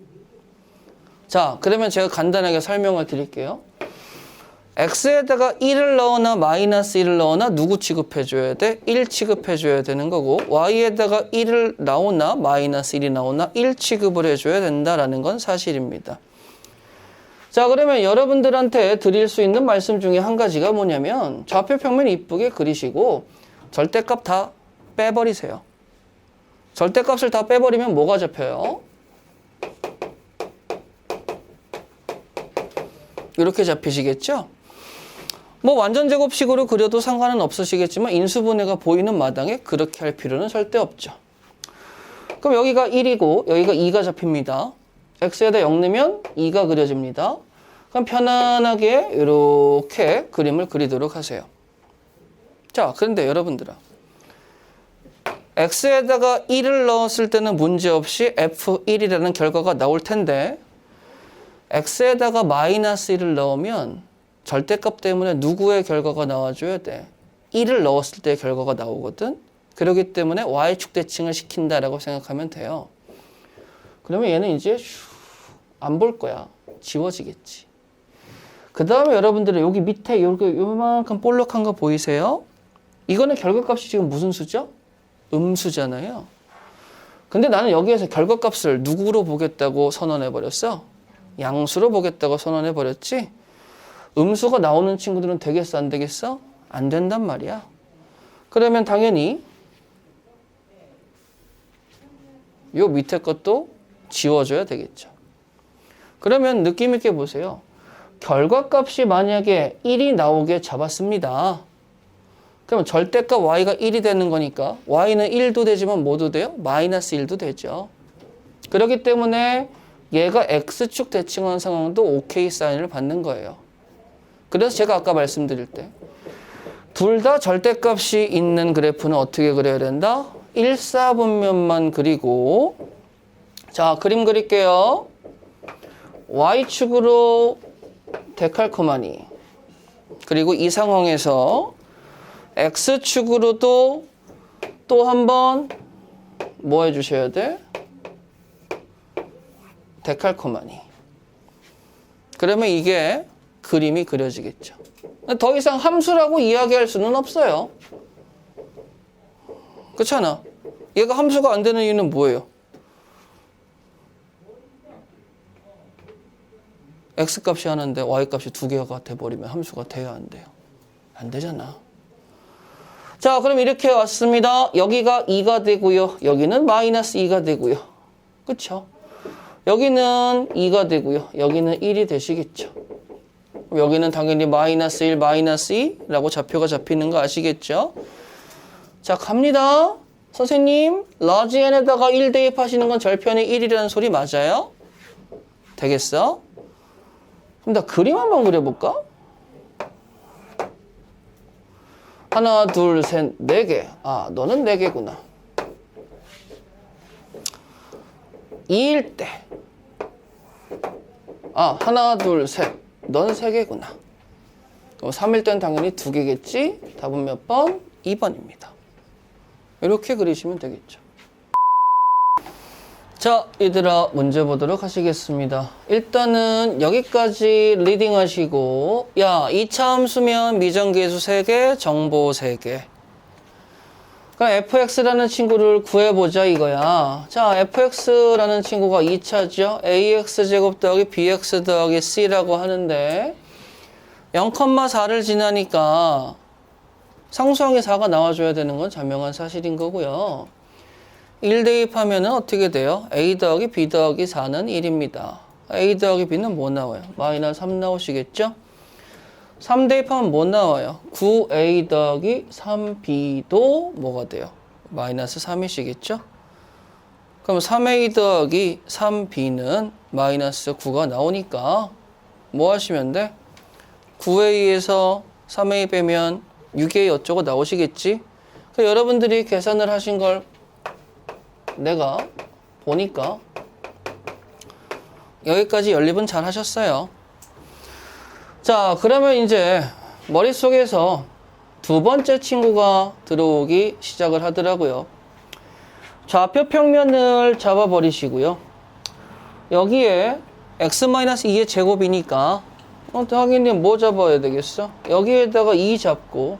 자, 그러면 제가 간단하게 설명을 드릴게요. x에다가 1을 넣거나 마이너스 1을 넣거나 누구 취급해줘야 돼? 1 취급해줘야 되는 거고, y에다가 1을 나오나 마이너스 1이 나오나 1 취급을 해줘야 된다라는 건 사실입니다. 자, 그러면 여러분들한테 드릴 수 있는 말씀 중에 한 가지가 뭐냐면, 좌표 평면 이쁘게 그리시고 절대값 다 빼버리세요. 절대값을 다 빼버리면 뭐가 잡혀요? 이렇게 잡히시겠죠? 뭐 완전 제곱식으로 그려도 상관은 없으시겠지만 인수분해가 보이는 마당에 그렇게 할 필요는 절대 없죠. 그럼 여기가 1이고 여기가 2가 잡힙니다. x에다 0 넣으면 2가 그려집니다. 그럼 편안하게 이렇게 그림을 그리도록 하세요. 자, 그런데 여러분들아, x에다가 1을 넣었을 때는 문제없이 f1이라는 결과가 나올 텐데 x에다가 마이너스 1을 넣으면 절대값 때문에 누구의 결과가 나와줘야 돼? 1을 넣었을 때의 결과가 나오거든. 그렇기 때문에 y축 대칭을 시킨다라고 생각하면 돼요. 그러면 얘는 이제 안 볼 거야. 지워지겠지. 그 다음에 여러분들은 여기 밑에 요만큼 볼록한 거 보이세요? 이거는 결과값이 지금 무슨 수죠? 음수잖아요. 근데 나는 여기에서 결과값을 누구로 보겠다고 선언해버렸어? 양수로 보겠다고 선언해버렸지? 음수가 나오는 친구들은 되겠어, 안 되겠어? 안 된단 말이야. 그러면 당연히 요 밑에 것도 지워줘야 되겠죠. 그러면 느낌 있게 보세요. 결과값이 만약에 1이 나오게 잡았습니다. 그러면 절대값 y가 1이 되는 거니까 y는 1도 되지만 뭐도 돼요? 마이너스 1도 되죠. 그렇기 때문에 얘가 x축 대칭한 상황도 OK 사인을 받는 거예요. 그래서 제가 아까 말씀드릴 때 둘 다 절대값이 있는 그래프는 어떻게 그려야 된다? 1사분면만 그리고 자, 그림 그릴게요. y축으로 데칼코마니 그리고 이 상황에서 x축으로도 또 한 번 뭐 해주셔야 돼? 데칼코마니. 그러면 이게 그림이 그려지겠죠. 더 이상 함수라고 이야기할 수는 없어요. 그렇잖아. 얘가 함수가 안 되는 이유는 뭐예요? x값이 하나인데 y값이 두 개가 돼버리면 함수가 돼야 안 돼요? 안 되잖아. 자, 그럼 이렇게 왔습니다. 여기가 2가 되고요. 여기는 마이너스 2가 되고요. 그쵸? 여기는 2가 되고요. 여기는 1이 되시겠죠. 여기는 당연히 마이너스 1, 마이너스 2라고 좌표가 잡히는 거 아시겠죠? 자, 갑니다. 선생님, 라지 n에다가 1 대입하시는 건 절편의 1이라는 소리 맞아요? 되겠어? 그럼 나 그림 한번 그려볼까? 하나, 둘, 셋, 네 개. 아, 너는 네 개구나. 2일 때. 아, 하나, 둘, 셋. 넌 3개구나. 그럼 3일 때는 당연히 2개겠지? 답은 몇 번? 2번입니다. 이렇게 그리시면 되겠죠. 자, 얘들아, 문제 보도록 하시겠습니다. 일단은 여기까지 리딩 하시고, 야, 2차 함수면 미정계수 3개, 정보 3개. 그럼 fx라는 친구를 구해보자 이거야. 자, fx라는 친구가 2차죠. ax제곱 더하기 bx 더하기 c라고 하는데 0,4를 지나니까 상수항의 4가 나와줘야 되는 건 자명한 사실인 거고요. 1 대입하면 어떻게 돼요? a 더하기 b 더하기 4는 1입니다. a 더하기 b는 뭐 나와요? 마이너스 3 나오시겠죠? 3 대입하면 뭐 나와요? 9a 더하기 3b도 뭐가 돼요? 마이너스 3이시겠죠? 그럼 3a 더하기 3b는 마이너스 9가 나오니까 뭐 하시면 돼? 9a에서 3a 빼면 6a 어쩌고 나오시겠지? 그러니까 여러분들이 계산을 하신 걸 내가 보니까 여기까지 연립은 잘 하셨어요. 자, 그러면 이제 머릿속에서 두 번째 친구가 들어오기 시작을 하더라고요. 좌표 평면을 잡아버리시고요. 여기에 x-2의 제곱이니까 당연히 뭐 잡아야 되겠어? 여기에다가 2 잡고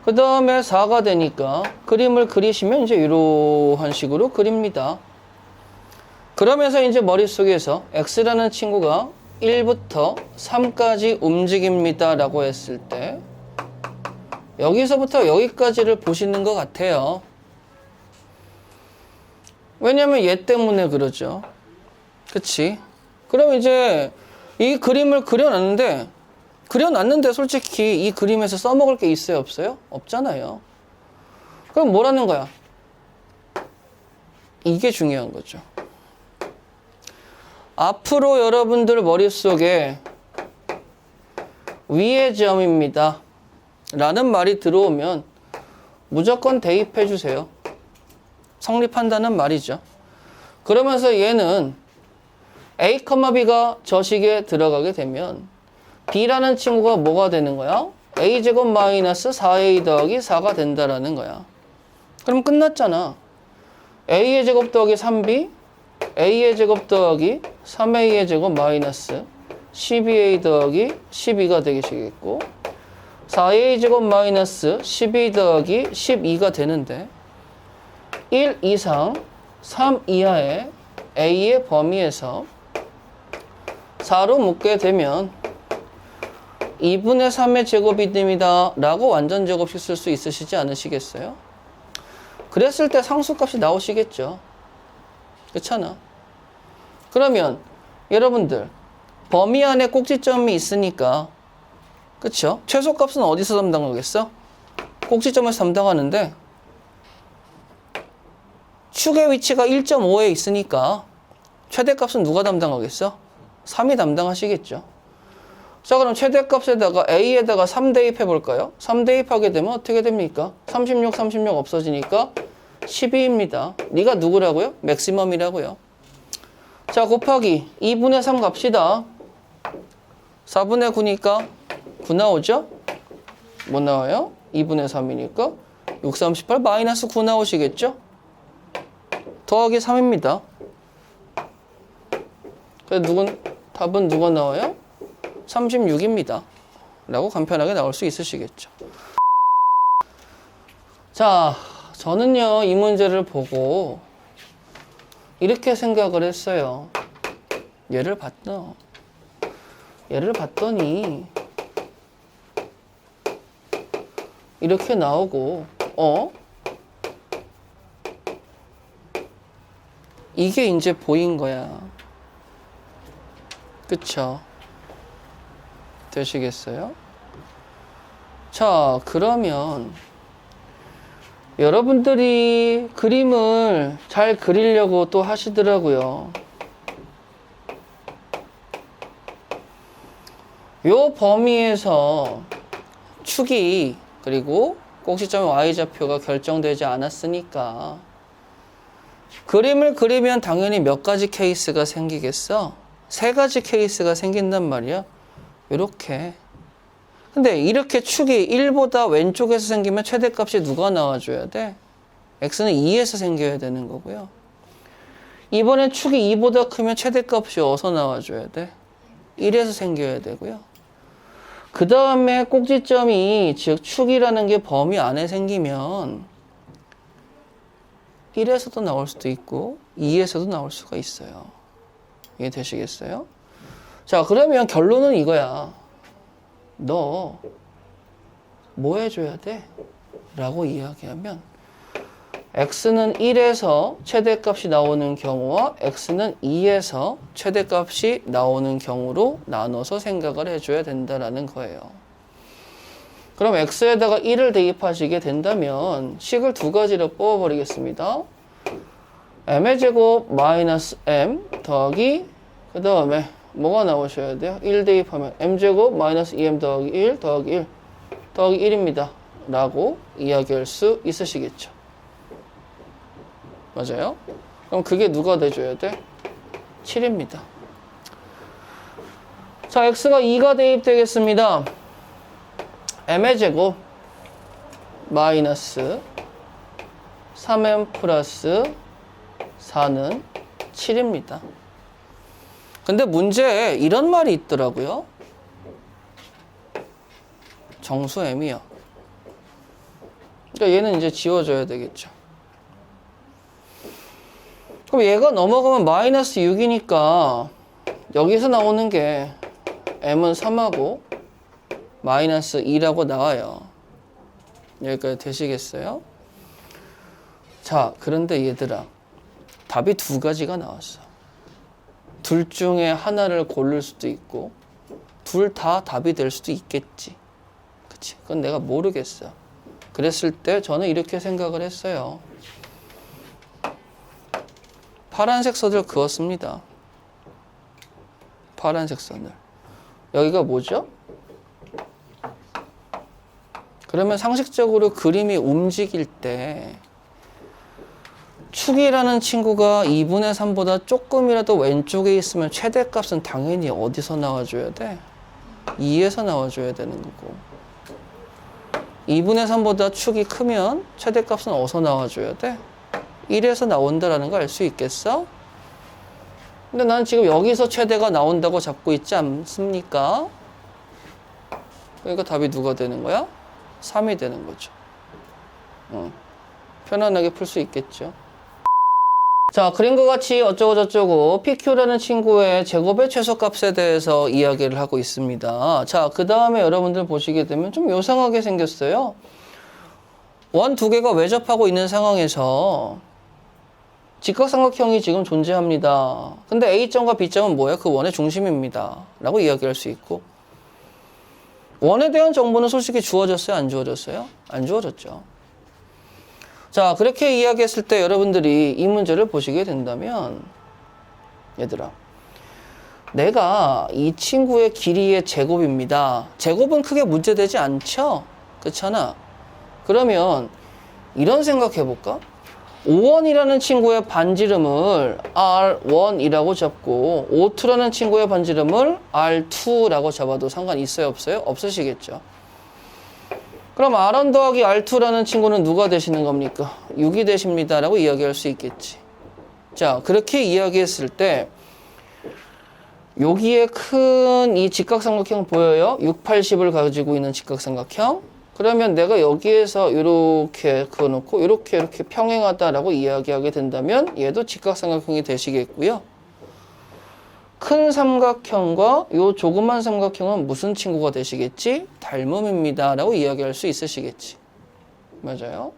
그 다음에 4가 되니까 그림을 그리시면 이제 이러한 식으로 그립니다. 그러면서 이제 머릿속에서 x라는 친구가 1부터 3까지 움직입니다 라고 했을 때 여기서부터 여기까지를 보시는 것 같아요. 왜냐면 얘 때문에 그러죠. 그치? 그럼 이제 이 그림을 그려놨는데 솔직히 이 그림에서 써먹을 게 있어요, 없어요? 없잖아요. 그럼 뭐라는 거야? 이게 중요한 거죠. 앞으로 여러분들 머릿속에 위의 점입니다 라는 말이 들어오면 무조건 대입해 주세요. 성립한다는 말이죠. 그러면서 얘는 A, B가 저식에 들어가게 되면 B라는 친구가 뭐가 되는 거야? A제곱 마이너스 4A 더하기 4가 된다라는 거야. 그럼 끝났잖아. A의 제곱 더하기 3B, A의 제곱 더하기 3A의 제곱 마이너스 12A 더하기 12가 되시겠고 4A 제곱 마이너스 12 더하기 12가 되는데 1 이상 3 이하의 A의 범위에서 4로 묶게 되면 2분의 3의 제곱이 됩니다 라고 완전 제곱식 쓸 수 있으시지 않으시겠어요? 그랬을 때 상수값이 나오시겠죠. 그렇잖아. 그러면 여러분들 범위 안에 꼭지점이 있으니까 그쵸? 최소값은 어디서 담당하겠어? 꼭지점에서 담당하는데 축의 위치가 1.5에 있으니까 최대값은 누가 담당하겠어? 3이 담당하시겠죠. 자, 그럼 최대값에다가 A에다가 3 대입해 볼까요? 3 대입하게 되면 어떻게 됩니까? 36, 36 없어지니까 12입니다. 네가 누구라고요? 맥시멈이라고요. 자, 곱하기 2분의 3 갑시다. 4분의 9니까 9 나오죠? 뭐 나와요? 2분의 3이니까 6, 38 마이너스 9 나오시겠죠? 더하기 3입니다. 그래서 답은 누가 나와요? 36입니다. 라고 간편하게 나올 수 있으시겠죠. 자, 저는요, 이 문제를 보고 이렇게 생각을 했어요. 얘를 봤더니 이렇게 나오고 이게 이제 보인 거야. 그쵸? 되시겠어요? 자, 그러면 여러분들이 그림을 잘 그리려고 또 하시더라고요. 요 범위에서 축이 그리고 꼭지점의 y좌표가 결정되지 않았으니까 그림을 그리면 당연히 몇 가지 케이스가 생기겠어? 3가지 케이스가 생긴단 말이야. 이렇게. 근데 이렇게 축이 1보다 왼쪽에서 생기면 최대값이 누가 나와줘야 돼? x는 2에서 생겨야 되는 거고요. 이번엔 축이 2보다 크면 최대값이 어디서 나와줘야 돼? 1에서 생겨야 되고요. 그 다음에 꼭지점이 즉 축이라는 게 범위 안에 생기면 1에서도 나올 수도 있고 2에서도 나올 수가 있어요. 이해되시겠어요? 자, 그러면 결론은 이거야. 너 뭐 해줘야 돼? 라고 이야기하면 x는 1에서 최대값이 나오는 경우와 x는 2에서 최대값이 나오는 경우로 나눠서 생각을 해줘야 된다라는 거예요. 그럼 x에다가 1을 대입하시게 된다면 식을 2가지로 뽑아버리겠습니다. m의 제곱 마이너스 m 더하기 그 다음에 뭐가 나오셔야 돼요? 1 대입하면 m제곱 마이너스 2m 더하기 1 더하기 1 더하기 1입니다. 라고 이야기할 수 있으시겠죠. 맞아요? 그럼 그게 누가 돼줘야 돼? 7입니다. 자, x가 2가 대입되겠습니다. m의 제곱 마이너스 3m 플러스 4는 7입니다. 근데 문제에 이런 말이 있더라고요. 정수 m이요. 그러니까 얘는 이제 지워줘야 되겠죠. 그럼 얘가 넘어가면 마이너스 6이니까 여기서 나오는 게 m은 3하고 마이너스 2라고 나와요. 여기까지 되시겠어요? 자, 그런데 얘들아, 답이 2가지가 나왔어. 둘 중에 하나를 고를 수도 있고 둘 다 답이 될 수도 있겠지. 그치? 그건 내가 모르겠어. 그랬을 때 저는 이렇게 생각을 했어요. 파란색 선을 그었습니다. 파란색 선을. 여기가 뭐죠? 그러면 상식적으로 그림이 움직일 때 축이라는 친구가 2분의 3보다 조금이라도 왼쪽에 있으면 최대값은 당연히 어디서 나와줘야 돼? 2에서 나와줘야 되는 거고 2분의 3보다 축이 크면 최대값은 어디서 나와줘야 돼? 1에서 나온다라는 거 알 수 있겠어? 근데 난 지금 여기서 최대가 나온다고 잡고 있지 않습니까? 그러니까 답이 누가 되는 거야? 3이 되는 거죠. 편안하게 풀 수 있겠죠. 자, 그림과 같이 어쩌고저쩌고 PQ라는 친구의 제곱의 최소값에 대해서 이야기를 하고 있습니다. 자, 그 다음에 여러분들 보시게 되면 좀 요상하게 생겼어요. 원 두 개가 외접하고 있는 상황에서 직각삼각형이 지금 존재합니다. 근데 A점과 B점은 뭐예요? 그 원의 중심입니다. 라고 이야기할 수 있고 원에 대한 정보는 솔직히 주어졌어요? 안 주어졌어요? 안 주어졌죠. 자, 그렇게 이야기했을 때 여러분들이 이 문제를 보시게 된다면 얘들아 내가 이 친구의 길이의 제곱입니다. 제곱은 크게 문제되지 않죠? 그렇잖아. 그러면 이런 생각해볼까? 5원이라는 친구의 반지름을 R1이라고 잡고 5,2라는 친구의 반지름을 R2라고 잡아도 상관 있어요? 없어요? 없으시겠죠. 그럼 R1 더하기 R2라는 친구는 누가 되시는 겁니까? 6이 되십니다 라고 이야기할 수 있겠지. 자, 그렇게 이야기했을 때 여기에 큰 이 직각삼각형 보여요? 6, 80을 가지고 있는 직각삼각형. 그러면 내가 여기에서 이렇게 그어놓고 이렇게 평행하다라고 이야기하게 된다면 얘도 직각삼각형이 되시겠고요. 큰 삼각형과 이 조그만 삼각형은 무슨 친구가 되시겠지? 닮음입니다 라고 이야기할 수 있으시겠지. 맞아요.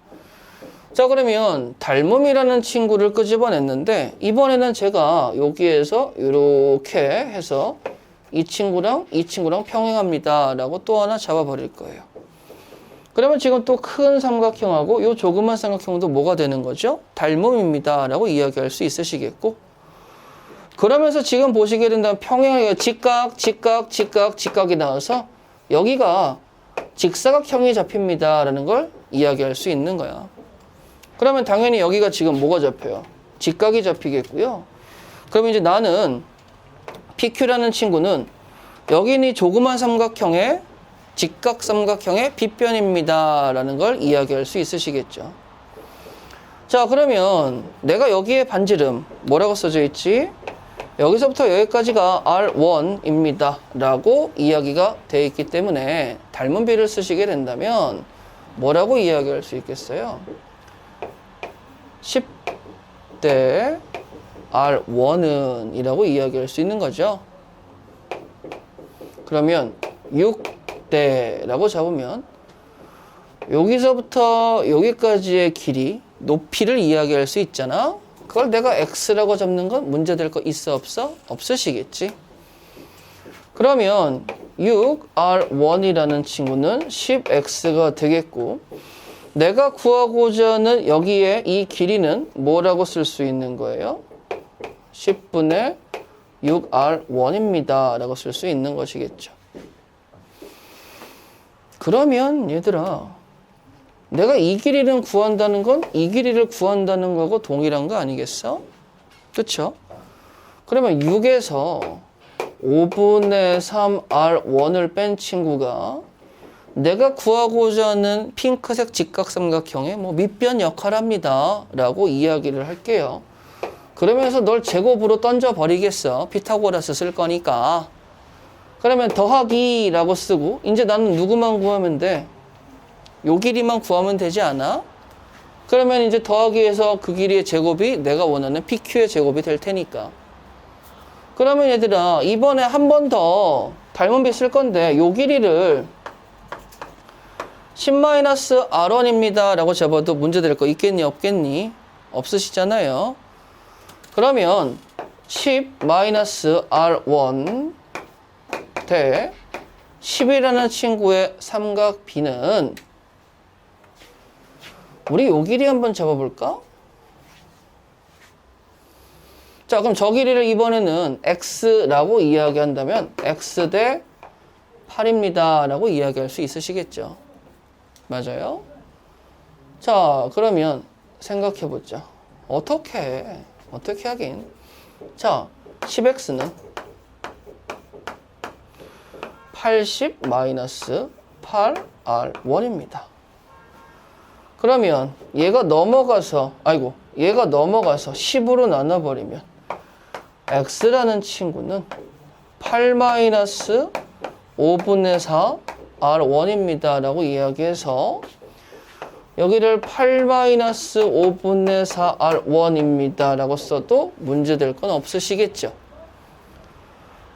자, 그러면 닮음이라는 친구를 끄집어냈는데 이번에는 제가 여기에서 이렇게 해서 이 친구랑 평행합니다 라고 또 하나 잡아버릴 거예요. 그러면 지금 또 큰 삼각형하고 이 조그만 삼각형도 뭐가 되는 거죠? 닮음입니다 라고 이야기할 수 있으시겠고 그러면서 지금 보시게 된다면 평행하게 직각이 나와서 여기가 직사각형이 잡힙니다 라는 걸 이야기할 수 있는 거야. 그러면 당연히 여기가 지금 뭐가 잡혀요? 직각이 잡히겠고요. 그럼 이제 나는 PQ라는 친구는 여기는 조그만 삼각형의 직각삼각형의 빗변입니다 라는 걸 이야기할 수 있으시겠죠. 자, 그러면 내가 여기에 반지름 뭐라고 써져 있지? 여기서부터 여기까지가 R1입니다 라고 이야기가 되어 있기 때문에 닮은 비를 쓰시게 된다면 뭐라고 이야기할 수 있겠어요? 10대 R1은 이라고 이야기할 수 있는 거죠. 그러면 6대라고 잡으면 여기서부터 여기까지의 길이, 높이를 이야기할 수 있잖아. 그걸 내가 X라고 잡는 건 문제될 거 있어 없어? 없으시겠지. 그러면 6R1이라는 친구는 10X가 되겠고 내가 구하고자 하는 여기에 이 길이는 뭐라고 쓸 수 있는 거예요? 10분의 6R1입니다 라고 쓸 수 있는 것이겠죠. 그러면 얘들아 내가 이 길이를 구한다는 건 이 길이를 구한다는 거하고 동일한 거 아니겠어? 그쵸? 그러면 6에서 5분의 3R1을 뺀 친구가 내가 구하고자 하는 핑크색 직각삼각형의 밑변 역할을 합니다 라고 이야기를 할게요. 그러면서 널 제곱으로 던져버리겠어. 피타고라스 쓸 거니까. 그러면 더하기라고 쓰고 이제 나는 누구만 구하면 돼? 요 길이만 구하면 되지 않아? 그러면 이제 더하기에서 그 길이의 제곱이 내가 원하는 PQ의 제곱이 될 테니까. 그러면 얘들아 이번에 한 번 더 닮은 비 쓸 건데 요 길이를 10-R1입니다 라고 잡아도 문제될 거 있겠니 없겠니? 없으시잖아요. 그러면 10-R1 대 10이라는 친구의 삼각 B는 우리 요 길이 한번 잡아볼까? 자, 그럼 저 길이를 이번에는 x라고 이야기한다면 x 대 8입니다 라고 이야기할 수 있으시겠죠. 맞아요? 자, 그러면 생각해보자. 어떻게 하긴. 자, 10x는 80 마이너스 8r1입니다. 그러면 얘가 넘어가서 10으로 나눠버리면 x라는 친구는 8 마이너스 5분의 4 r1입니다 라고 이야기해서 여기를 8 마이너스 5분의 4 r1입니다 라고 써도 문제될 건 없으시겠죠.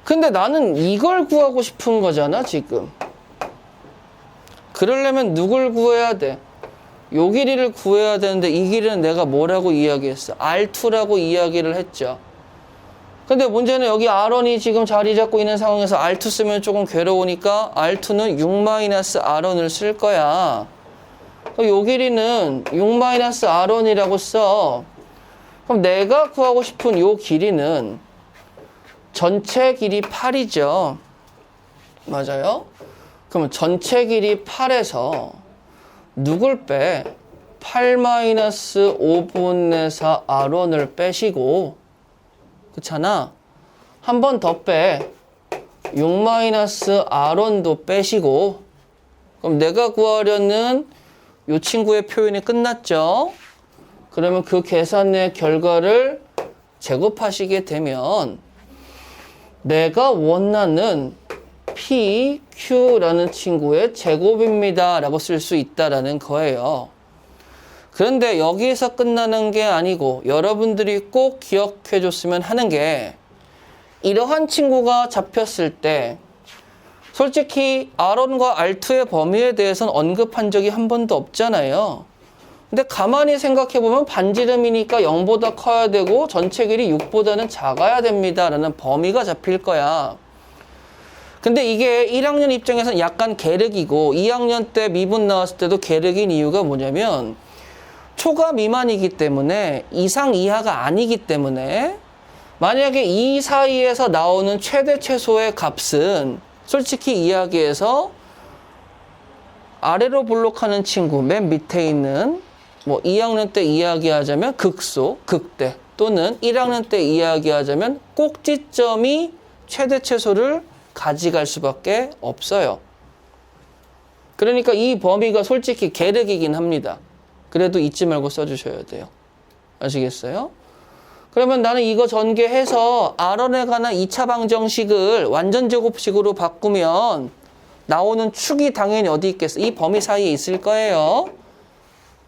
근데 나는 이걸 구하고 싶은 거잖아 지금. 그러려면 누굴 구해야 돼? 요 길이를 구해야 되는데 이 길이는 내가 뭐라고 이야기했어? R2라고 이야기를 했죠. 근데 문제는 여기 R1이 지금 자리 잡고 있는 상황에서 R2 쓰면 조금 괴로우니까 R2는 6-R1을 쓸 거야. 요 길이는 6-R1이라고 써. 그럼 내가 구하고 싶은 요 길이는 전체 길이 8이죠. 맞아요? 그러면 전체 길이 8에서 누굴 빼? 8-5분의 4 R1을 빼시고, 그렇잖아? 한 번 더 빼. 6-R1도 빼시고, 그럼 내가 구하려는 이 친구의 표현이 끝났죠? 그러면 그 계산의 결과를 제곱하시게 되면 내가 원하는 PQ라는 친구의 제곱입니다 라고 쓸 수 있다라는 거예요. 그런데 여기에서 끝나는 게 아니고 여러분들이 꼭 기억해 줬으면 하는 게 이러한 친구가 잡혔을 때 솔직히 R1과 R2의 범위에 대해서는 언급한 적이 한 번도 없잖아요. 근데 가만히 생각해보면 반지름이니까 0보다 커야 되고 전체 길이 6보다는 작아야 됩니다 라는 범위가 잡힐 거야. 근데 이게 1학년 입장에서는 약간 계륵이고 2학년 때 미분 나왔을 때도 계륵인 이유가 뭐냐면 초가 미만이기 때문에 이상 이하가 아니기 때문에 만약에 이 사이에서 나오는 최대 최소의 값은 솔직히 이야기해서 아래로 블록하는 친구 맨 밑에 있는 뭐 2학년 때 이야기하자면 극소, 극대 또는 1학년 때 이야기하자면 꼭지점이 최대 최소를 가져갈 수밖에 없어요. 그러니까 이 범위가 솔직히 계륵이긴 합니다. 그래도 잊지 말고 써주셔야 돼요. 아시겠어요? 그러면 나는 이거 전개해서 R1에 관한 2차 방정식을 완전 제곱식으로 바꾸면 나오는 축이 당연히 어디 있겠어? 이 범위 사이에 있을 거예요.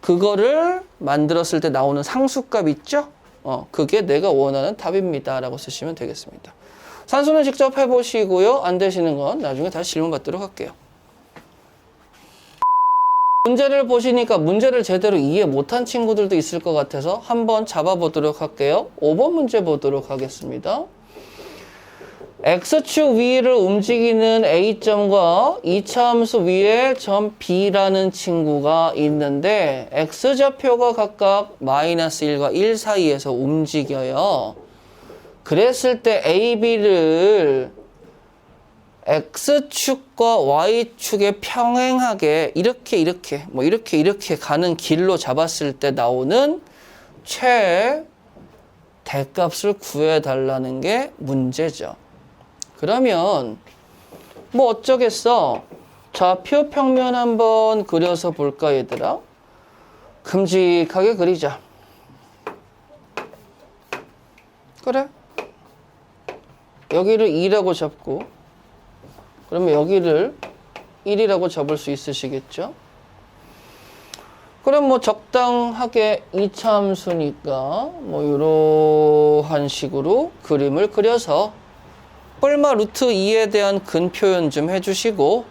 그거를 만들었을 때 나오는 상수값 있죠? 그게 내가 원하는 답입니다 라고 쓰시면 되겠습니다. 산수는 직접 해보시고요. 안 되시는 건 나중에 다시 질문 받도록 할게요. 문제를 보시니까 문제를 제대로 이해 못한 친구들도 있을 것 같아서 한번 잡아보도록 할게요. 5번 문제 보도록 하겠습니다. X축 위를 움직이는 A점과 이차함수 위에 점 B라는 친구가 있는데 X좌표가 각각 -1과 1 사이에서 움직여요. 그랬을 때 AB를 X축과 Y축에 평행하게 이렇게 가는 길로 잡았을 때 나오는 최대값을 구해달라는 게 문제죠. 그러면 뭐 어쩌겠어. 좌표 평면 한번 그려서 볼까 얘들아? 큼직하게 그리자. 그래. 여기를 2라고 잡고 그러면 여기를 1이라고 잡을 수 있으시겠죠? 그럼 뭐 적당하게 2차 함수니까 뭐 이러한 식으로 그림을 그려서 뿔마 루트 2에 대한 근 표현 좀 해주시고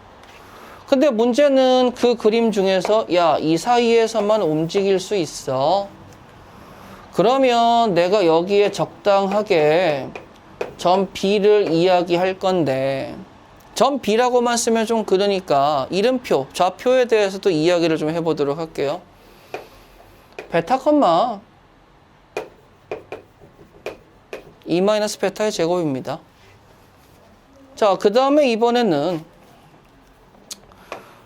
근데 문제는 그 그림 중에서 야, 이 사이에서만 움직일 수 있어. 그러면 내가 여기에 적당하게 점 B를 이야기할 건데 점 B라고만 쓰면 좀 그러니까 이름표, 좌표에 대해서도 이야기를 좀 해보도록 할게요. 베타 콤마 2-베타의 제곱입니다. 자, 그 다음에 이번에는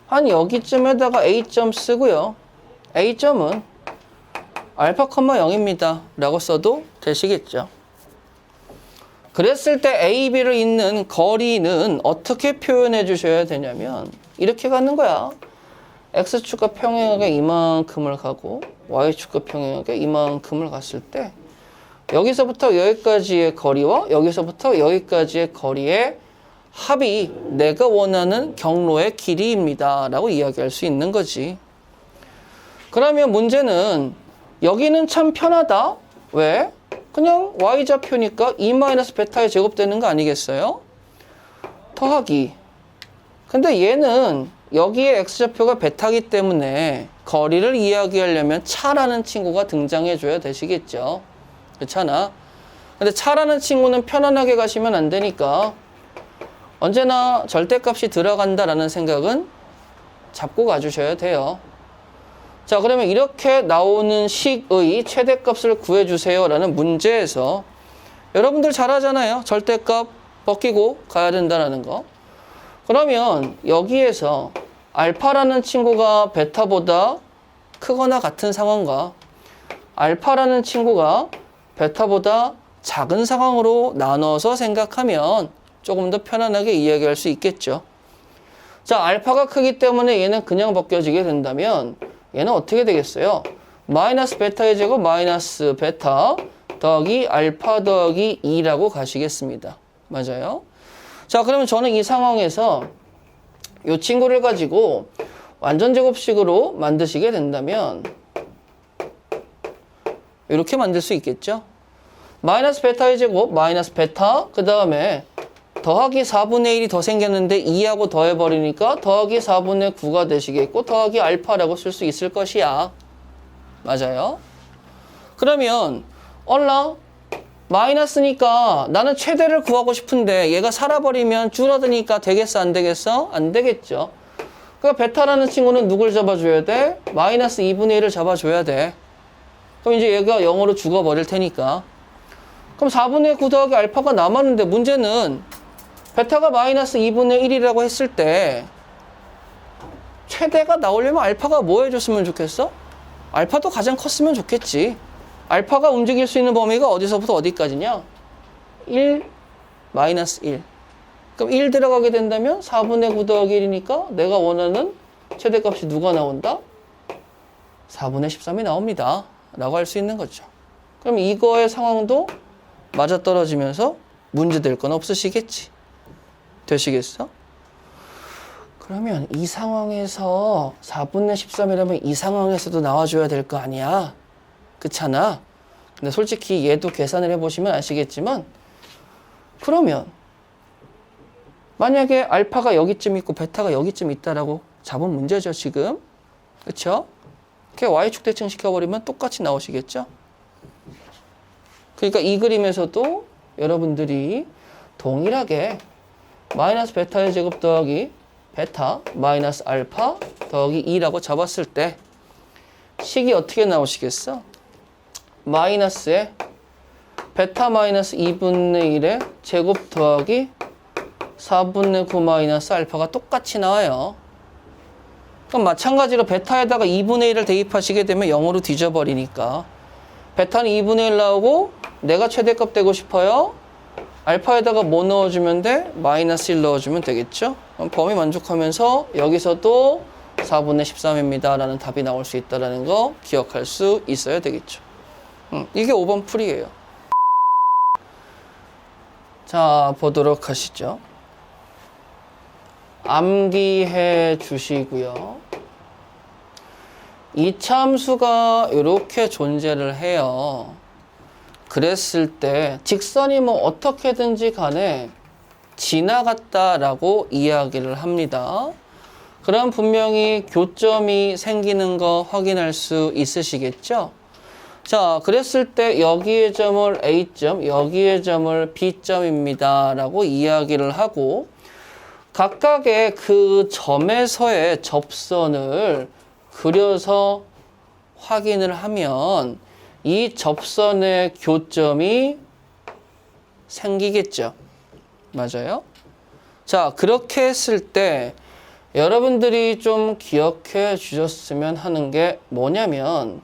한 여기쯤에다가 A점 쓰고요. A점은 알파, 0입니다. 라고 써도 되시겠죠. 그랬을 때 A, B를 잇는 거리는 어떻게 표현해 주셔야 되냐면 이렇게 가는 거야. X축과 평행하게 이만큼을 가고 Y축과 평행하게 이만큼을 갔을 때 여기서부터 여기까지의 거리와 여기서부터 여기까지의 거리의 합이 내가 원하는 경로의 길이입니다. 라고 이야기할 수 있는 거지. 그러면 문제는 여기는 참 편하다. 왜? 그냥 Y좌표니까 2-베타의 제곱되는 거 아니겠어요? 더하기. 근데 얘는 여기에 X좌표가 베타기 때문에 거리를 이야기하려면 차라는 친구가 등장해줘야 되시겠죠. 그렇잖아. 근데 차라는 친구는 편안하게 가시면 안 되니까 언제나 절대값이 들어간다라는 생각은 잡고 가주셔야 돼요. 자, 그러면 이렇게 나오는 식의 최대값을 구해주세요 라는 문제에서 여러분들 잘 하잖아요. 절대값 벗기고 가야 된다는 거. 그러면 여기에서 알파라는 친구가 베타보다 크거나 같은 상황과 알파라는 친구가 베타보다 작은 상황으로 나눠서 생각하면 조금 더 편안하게 이야기할 수 있겠죠. 자, 알파가 크기 때문에 얘는 그냥 벗겨지게 된다면 얘는 어떻게 되겠어요? 마이너스 베타의 제곱 마이너스 베타 더하기 알파 더하기 2라고 가시겠습니다. 맞아요? 자, 그러면 저는 이 상황에서 이 친구를 가지고 완전 제곱식으로 만드시게 된다면 이렇게 만들 수 있겠죠? 마이너스 베타의 제곱 마이너스 베타 그 다음에 더하기 4분의 1이 더 생겼는데 2하고 더해버리니까 더하기 4분의 9가 되시겠고 더하기 알파라고 쓸 수 있을 것이야. 맞아요? 그러면 얼라 마이너스니까 나는 최대를 구하고 싶은데 얘가 살아버리면 줄어드니까 되겠어 안 되겠어? 안 되겠죠. 그러니까 베타라는 친구는 누굴 잡아줘야 돼? 마이너스 2분의 1을 잡아줘야 돼. 그럼 이제 얘가 0으로 죽어버릴 테니까. 그럼 4분의 9 더하기 알파가 남았는데 문제는 베타가 마이너스 2분의 1이라고 했을 때 최대가 나오려면 알파가 뭐 해줬으면 좋겠어? 알파도 가장 컸으면 좋겠지. 알파가 움직일 수 있는 범위가 어디서부터 어디까지냐? 1, 마이너스 1. 그럼 1 들어가게 된다면 4분의 9 더하기 1이니까 내가 원하는 최대값이 누가 나온다? 4분의 13이 나옵니다. 라고 할 수 있는 거죠. 그럼 이거의 상황도 맞아떨어지면서 문제될 건 없으시겠지. 되시겠어? 그러면 이 상황에서 4분의 13이라면 이 상황에서도 나와줘야 될 거 아니야? 그렇잖아. 근데 솔직히 얘도 계산을 해보시면 아시겠지만 그러면 만약에 알파가 여기쯤 있고 베타가 여기쯤 있다라고 잡은 문제죠 지금. 그렇죠? 이렇게 y축 대칭 시켜버리면 똑같이 나오시겠죠? 그러니까 이 그림에서도 여러분들이 동일하게 마이너스 베타의 제곱 더하기 베타 마이너스 알파 더하기 2라고 잡았을 때 식이 어떻게 나오시겠어? 마이너스에 베타 마이너스 2분의 1의 제곱 더하기 4분의 9 마이너스 알파가 똑같이 나와요. 그럼 마찬가지로 베타에다가 2분의 1을 대입하시게 되면 0으로 뒤져버리니까 베타는 2분의 1 나오고 내가 최대값 되고 싶어요. 알파에다가 뭐 넣어주면 돼? 마이너스 1 넣어주면 되겠죠? 그럼 범위 만족하면서 여기서도 4분의 13입니다. 라는 답이 나올 수 있다는 거 기억할 수 있어야 되겠죠. 이게 5번 풀이에요. 자, 보도록 하시죠. 암기해 주시고요. 이 참수가 이렇게 존재를 해요. 그랬을 때 직선이 뭐 어떻게든지 간에 지나갔다라고 이야기를 합니다. 그럼 분명히 교점이 생기는 거 확인할 수 있으시겠죠? 자, 그랬을 때 여기의 점을 A점, 여기의 점을 B점입니다. 라고 이야기를 하고 각각의 그 점에서의 접선을 그려서 확인을 하면 이 접선의 교점이 생기겠죠. 맞아요? 자, 그렇게 했을 때 여러분들이 좀 기억해 주셨으면 하는 게 뭐냐면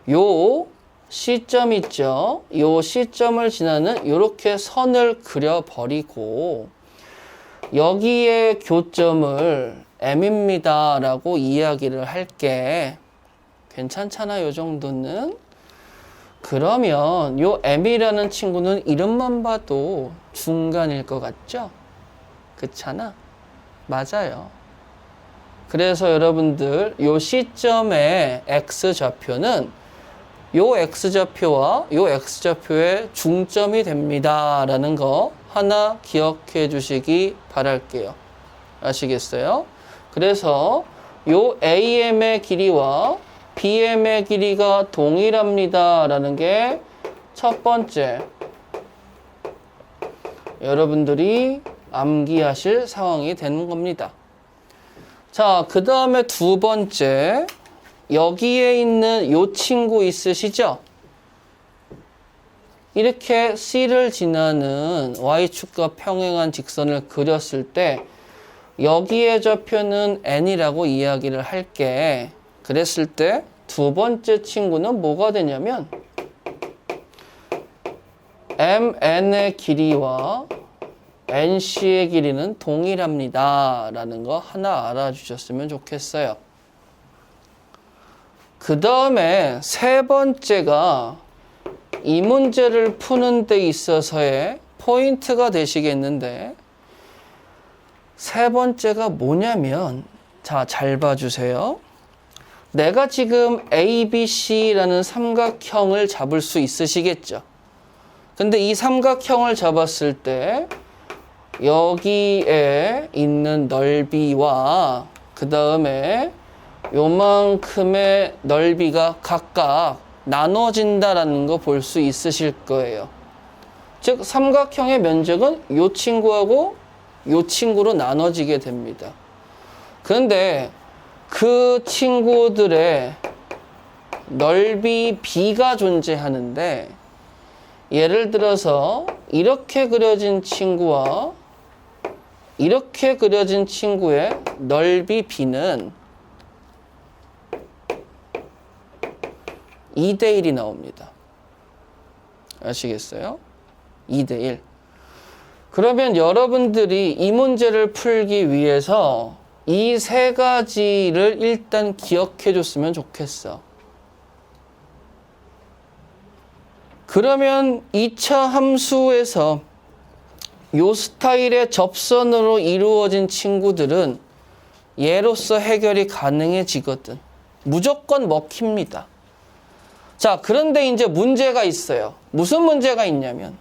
요 C점 있죠? 요 C점을 지나는 요렇게 선을 그려버리고 여기에 교점을 M입니다 라고 이야기를 할게. 괜찮잖아, 요 정도는. 그러면 요 M이라는 친구는 이름만 봐도 중간일 것 같죠? 그렇잖아? 맞아요. 그래서 여러분들 요 C점의 X좌표는 요 X좌표와 요 X좌표의 중점이 됩니다 라는 거 하나 기억해 주시기 바랄게요. 아시겠어요? 그래서 요 AM의 길이와 BM의 길이가 동일합니다 라는 게 첫 번째 여러분들이 암기하실 상황이 되는 겁니다. 자, 그 다음에 두 번째 여기에 있는 요 친구 있으시죠? 이렇게 C를 지나는 Y축과 평행한 직선을 그렸을 때 여기에 좌표는 N이라고 이야기를 할게. 그랬을 때 두 번째 친구는 뭐가 되냐면 MN의 길이와 NC의 길이는 동일합니다 라는 거 하나 알아주셨으면 좋겠어요. 그 다음에 세 번째가 이 문제를 푸는 데 있어서의 포인트가 되시겠는데 세 번째가 뭐냐면 자, 잘 봐주세요. 내가 지금 ABC라는 삼각형을 잡을 수 있으시겠죠? 근데 이 삼각형을 잡았을 때 여기에 있는 넓이와 그 다음에 요만큼의 넓이가 각각 나눠진다라는 거 볼 수 있으실 거예요. 즉 삼각형의 면적은 요 친구하고 요 친구로 나눠지게 됩니다. 그런데 그 친구들의 넓이 B가 존재하는데 예를 들어서 이렇게 그려진 친구와 이렇게 그려진 친구의 넓이 B는 2대1이 나옵니다. 아시겠어요? 2대1. 그러면 여러분들이 이 문제를 풀기 위해서 이 세 가지를 일단 기억해 줬으면 좋겠어. 그러면 2차 함수에서 요 스타일의 접선으로 이루어진 친구들은 얘로서 해결이 가능해지거든. 무조건 먹힙니다. 자, 그런데 이제 문제가 있어요. 무슨 문제가 있냐면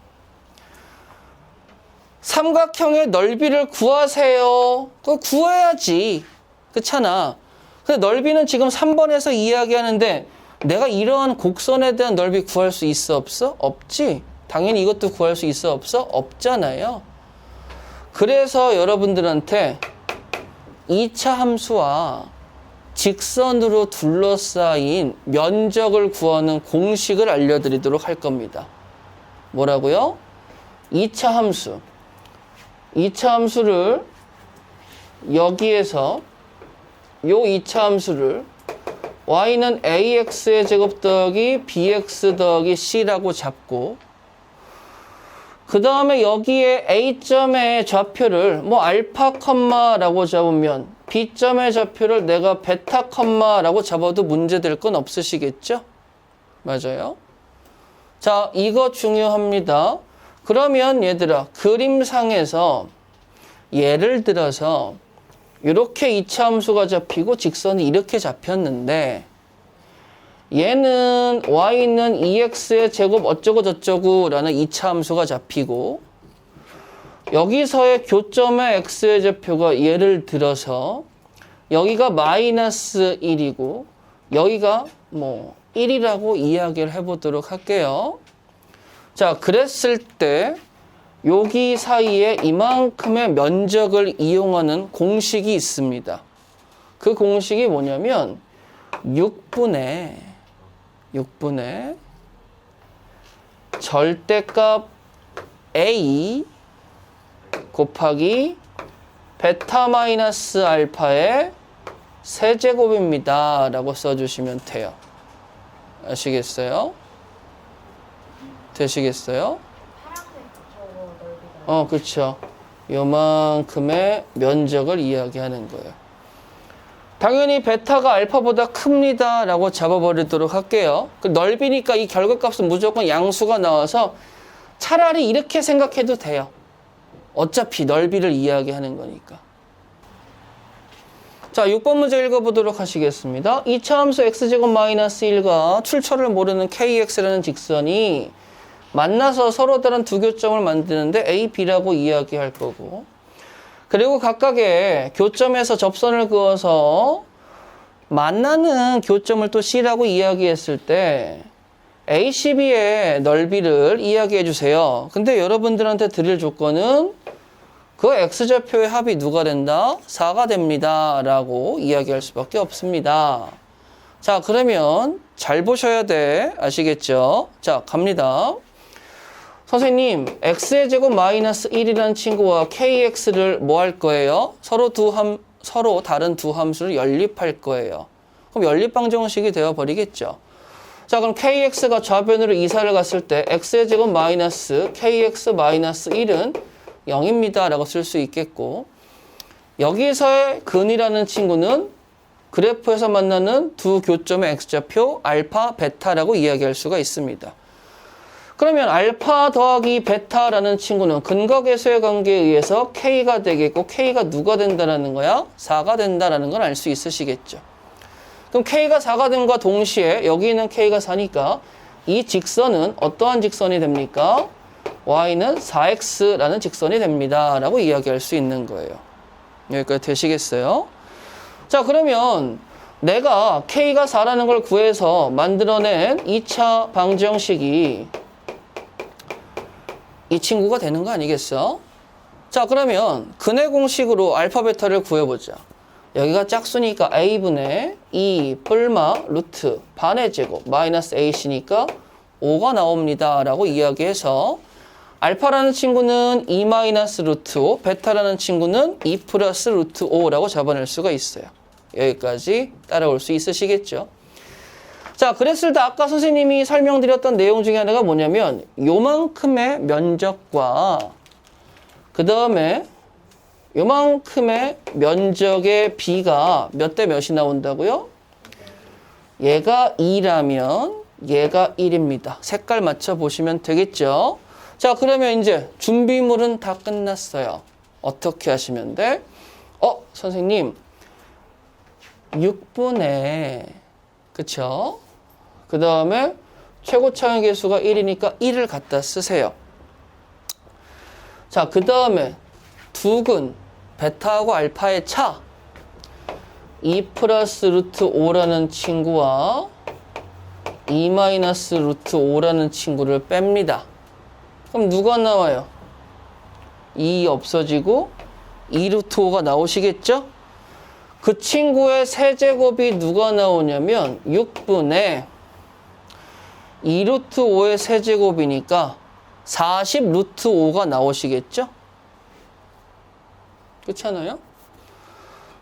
삼각형의 넓이를 구하세요. 그거 구해야지. 그렇잖아. 근데 넓이는 지금 3번에서 이야기하는데 내가 이러한 곡선에 대한 넓이 구할 수 있어 없어? 없지. 당연히 이것도 구할 수 있어 없어? 없잖아요. 그래서 여러분들한테 2차 함수와 직선으로 둘러싸인 면적을 구하는 공식을 알려드리도록 할 겁니다. 뭐라고요? 2차 함수. 2차 함수를 여기에서 요 2차 함수를 y는 ax의 제곱 더하기 bx 더하기 c라고 잡고 그 다음에 여기에 a점의 좌표를 뭐 알파 컴마라고 잡으면 b점의 좌표를 내가 베타 컴마라고 잡아도 문제될 건 없으시겠죠? 맞아요. 자, 이거 중요합니다. 그러면 얘들아, 그림상에서 예를 들어서 이렇게 2차 함수가 잡히고 직선이 이렇게 잡혔는데 얘는 y는 2x의 제곱 어쩌고 저쩌고 라는 2차 함수가 잡히고 여기서의 교점의 x의 좌표가 예를 들어서 여기가 마이너스 1이고 여기가 뭐 1이라고 이야기를 해보도록 할게요. 자, 그랬을 때 여기 사이에 이만큼의 면적을 이용하는 공식이 있습니다. 그 공식이 뭐냐면 6분의 절대값 A 곱하기 베타 마이너스 알파의 세제곱입니다 라고 써주시면 돼요. 아시겠어요? 되시겠어요? 그렇죠. 요만큼의 면적을 이야기하는 거예요. 당연히 베타가 알파보다 큽니다 라고 잡아버리도록 할게요. 그 넓이니까 이 결과값은 무조건 양수가 나와서 차라리 이렇게 생각해도 돼요. 어차피 넓이를 이야기하는 거니까. 자, 6번 문제 읽어보도록 하시겠습니다. 2차 함수 x제곱 마이너스 1과 출처를 모르는 kx라는 직선이 만나서 서로 다른 두 교점을 만드는데 a, b라고 이야기할 거고, 그리고 각각의 교점에서 접선을 그어서 만나는 교점을 또 c라고 이야기했을 때 a, c, b의 넓이를 이야기해 주세요. 근데 여러분들한테 드릴 조건은 그 x좌표의 합이 누가 된다? 4가 됩니다 라고 이야기할 수밖에 없습니다. 자, 그러면 잘 보셔야 돼. 아시겠죠? 자, 갑니다. 선생님, x의 제곱 마이너스 1이라는 친구와 kx를 뭐 할 거예요? 서로 다른 두 함수를 연립할 거예요. 그럼 연립방정식이 되어버리겠죠. 자, 그럼 kx가 좌변으로 이사를 갔을 때 x의 제곱 마이너스 kx 마이너스 1은 0입니다 라고 쓸 수 있겠고, 여기서의 근이라는 친구는 그래프에서 만나는 두 교점의 x좌표 알파, 베타라고 이야기할 수가 있습니다. 그러면 알파 더하기 베타라는 친구는 근각계수의 관계에 의해서 k가 되겠고, k가 누가 된다는 거야? 4가 된다는 걸 알 수 있으시겠죠. 그럼 k가 4가 됨과 동시에 여기 있는 k가 4니까 이 직선은 어떠한 직선이 됩니까? y는 4x라는 직선이 됩니다 라고 이야기할 수 있는 거예요. 여기까지 되시겠어요? 자, 그러면 내가 k가 4라는 걸 구해서 만들어낸 2차 방정식이 이 친구가 되는 거 아니겠어? 자, 그러면 근의 공식으로 알파 베타를 구해보자. 여기가 짝수니까 a분의 2 뿔마 루트 반의 제곱 마이너스 ac니까 5가 나옵니다 라고 이야기해서 알파라는 친구는 2 마이너스 루트 5, 베타라는 친구는 2 플러스 루트 5라고 잡아낼 수가 있어요. 여기까지 따라올 수 있으시겠죠? 자, 그랬을 때 아까 선생님이 설명드렸던 내용 중에 하나가 뭐냐면 요만큼의 면적과 그 다음에 요만큼의 면적의 비가 몇 대 몇이 나온다고요? 얘가 2라면 얘가 1입니다. 색깔 맞춰보시면 되겠죠? 자, 그러면 이제 준비물은 다 끝났어요. 어떻게 하시면 돼? 선생님 6분의 그쵸? 그 다음에 최고차의 개수가 1이니까 1을 갖다 쓰세요. 자, 그 다음에 두근 베타하고 알파의 차 2 플러스 루트 5라는 친구와 2 마이너스 루트 5라는 친구를 뺍니다. 그럼 누가 나와요? 2 없어지고 2 루트 5가 나오시겠죠? 그 친구의 세제곱이 누가 나오냐면 6분의 2 루트 5의 세제곱이니까 40 루트 5가 나오시겠죠? 그렇잖아요?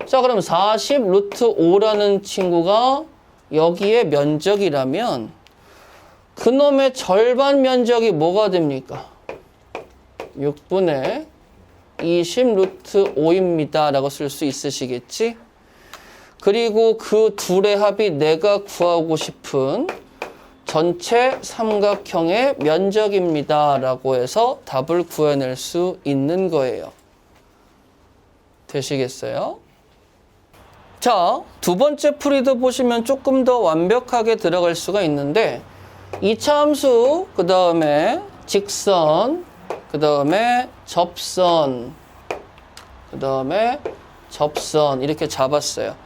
자, 그럼 40 루트 5라는 친구가 여기에 면적이라면 그놈의 절반 면적이 뭐가 됩니까? 6분의 20 루트 5입니다 라고 쓸 수 있으시겠지? 그리고 그 둘의 합이 내가 구하고 싶은 전체 삼각형의 면적입니다 라고 해서 답을 구해낼 수 있는 거예요. 되시겠어요? 자, 두 번째 풀이도 보시면 조금 더 완벽하게 들어갈 수가 있는데 2차 함수, 그 다음에 직선, 그 다음에 접선, 그 다음에 접선 이렇게 잡았어요.